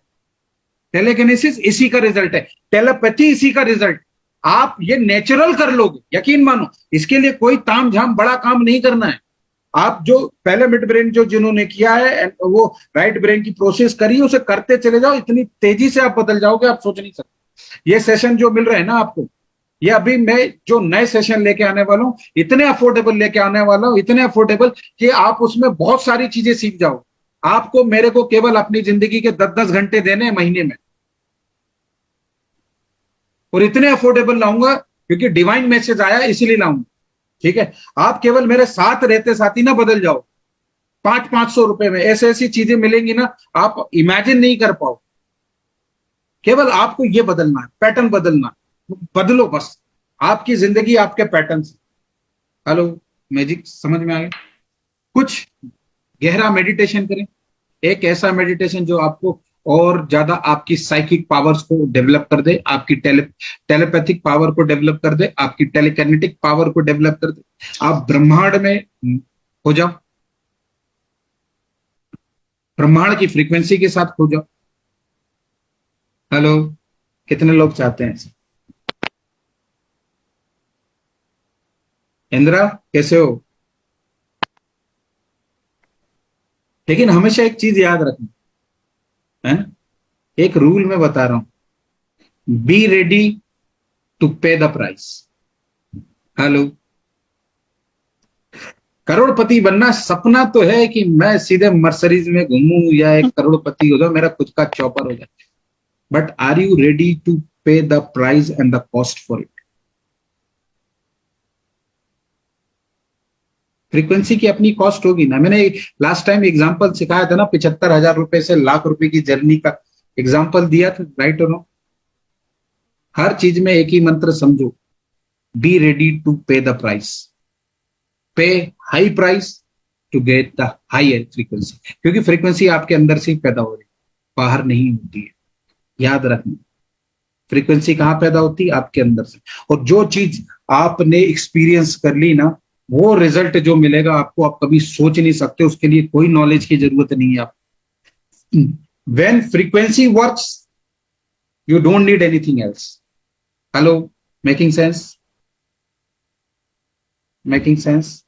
टेलीकिनेसिस इसी का रिजल्ट है, टेलीपैथी इसी का रिजल्ट। आप ये नेचुरल कर लोगे, यकीन मानो, इसके लिए कोई ताम झाम बड़ा काम नहीं करना है। आप जो पहले मिड ब्रेन जो जिन्होंने किया है, वो राइट ब्रेन की प्रोसेस करी, उसे करते चले जाओ, इतनी तेजी से आप बदल जाओगे, आप सोच नहीं सकते। ये सेशन जो मिल रहे हैं ना आपको, ये अभी मैं जो नए सेशन लेके आने वाला हूं, इतने अफोर्डेबल लेके आने वाला हूं, इतने अफोर्डेबल कि आप उसमें बहुत सारी चीजें सीख जाओ। आपको मेरे को केवल अपनी जिंदगी के 10-10 घंटे देने हैं महीने में, और इतने अफोर्डेबल लाऊंगा क्योंकि डिवाइन मैसेज आया इसीलिए लाऊंगा। ठीक है, आप केवल मेरे साथ रहते साथ ही ना बदल जाओ। 500-500 रुपए में ऐसी ऐसी चीजें मिलेंगी ना, आप इमेजिन नहीं कर पाओ। केवल आपको ये बदलना है, पैटर्न बदलना, बदलो बस। आपकी जिंदगी आपके पैटर्न से। हेलो, मैजिक समझ में आ गया? कुछ गहरा मेडिटेशन करें, एक ऐसा मेडिटेशन जो आपको और ज्यादा आपकी साइकिक पावर्स को डेवलप कर दे, आपकी टेलीपैथिक पावर को डेवलप कर दे, आपकी टेलीकिनेटिक पावर को डेवलप कर दे। आप ब्रह्मांड में हो जाओ, ब्रह्मांड की फ्रीक्वेंसी के साथ हो जाओ। हेलो, कितने लोग चाहते हैं? इंदिरा कैसे हो? लेकिन हमेशा एक चीज याद रखना है ना, एक रूल मैं बता रहा हूं, B ready to pay the price. Hello, करोड़पति बनना सपना तो है कि मैं सीधे मर्सरीज में घूमूं या एक करोड़पति हो जाऊं, मेरा खुद का चॉपर हो जाए, but are you ready to pay the price and the cost for it? Frequency की अपनी कॉस्ट होगी ना। मैंने लास्ट टाइम एग्जांपल सिखाया था ना, 75,000 रुपए से लाख रुपए की जर्नी का एग्जांपल दिया था, राइट और नो? हर चीज में एक ही मंत्र समझो, be ready to pay the price, pay high price to get the higher frequency. क्योंकि फ्रीक्वेंसी आपके अंदर से ही पैदा हो रही है, बाहर नहीं होती है। याद रखना, फ्रीक्वेंसी कहां पैदा होती है? आपके अंदर से। और जो चीज आपने एक्सपीरियंस कर ली ना, वो रिजल्ट जो मिलेगा आपको, आप कभी सोच नहीं सकते। उसके लिए कोई नॉलेज की जरूरत नहीं है। आप when frequency works, you don't need anything else. Hello, making sense? Making sense?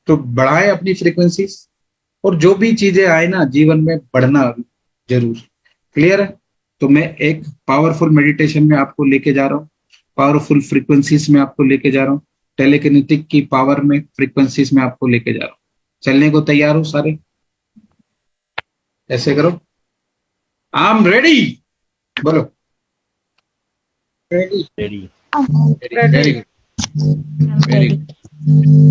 तो बढ़ाएं अपनी फ्रीक्वेंसीज, और जो भी चीजें आए ना जीवन में बढ़ना जरूर। क्लियर है? तो मैं एक पावरफुल मेडिटेशन में आपको लेके जा रहा हूँ, पावरफुल फ्रीक्वेंसीज में आपको लेके जा रहा हूँ, टेलीकिनेटिक की पावर में फ्रीक्वेंसीज में आपको लेके जा रहा हूँ। चलने को तैयार हो सारे? ऐसे करो, आई एम रेडी, बोलो। Ready Ready. Very good, very good.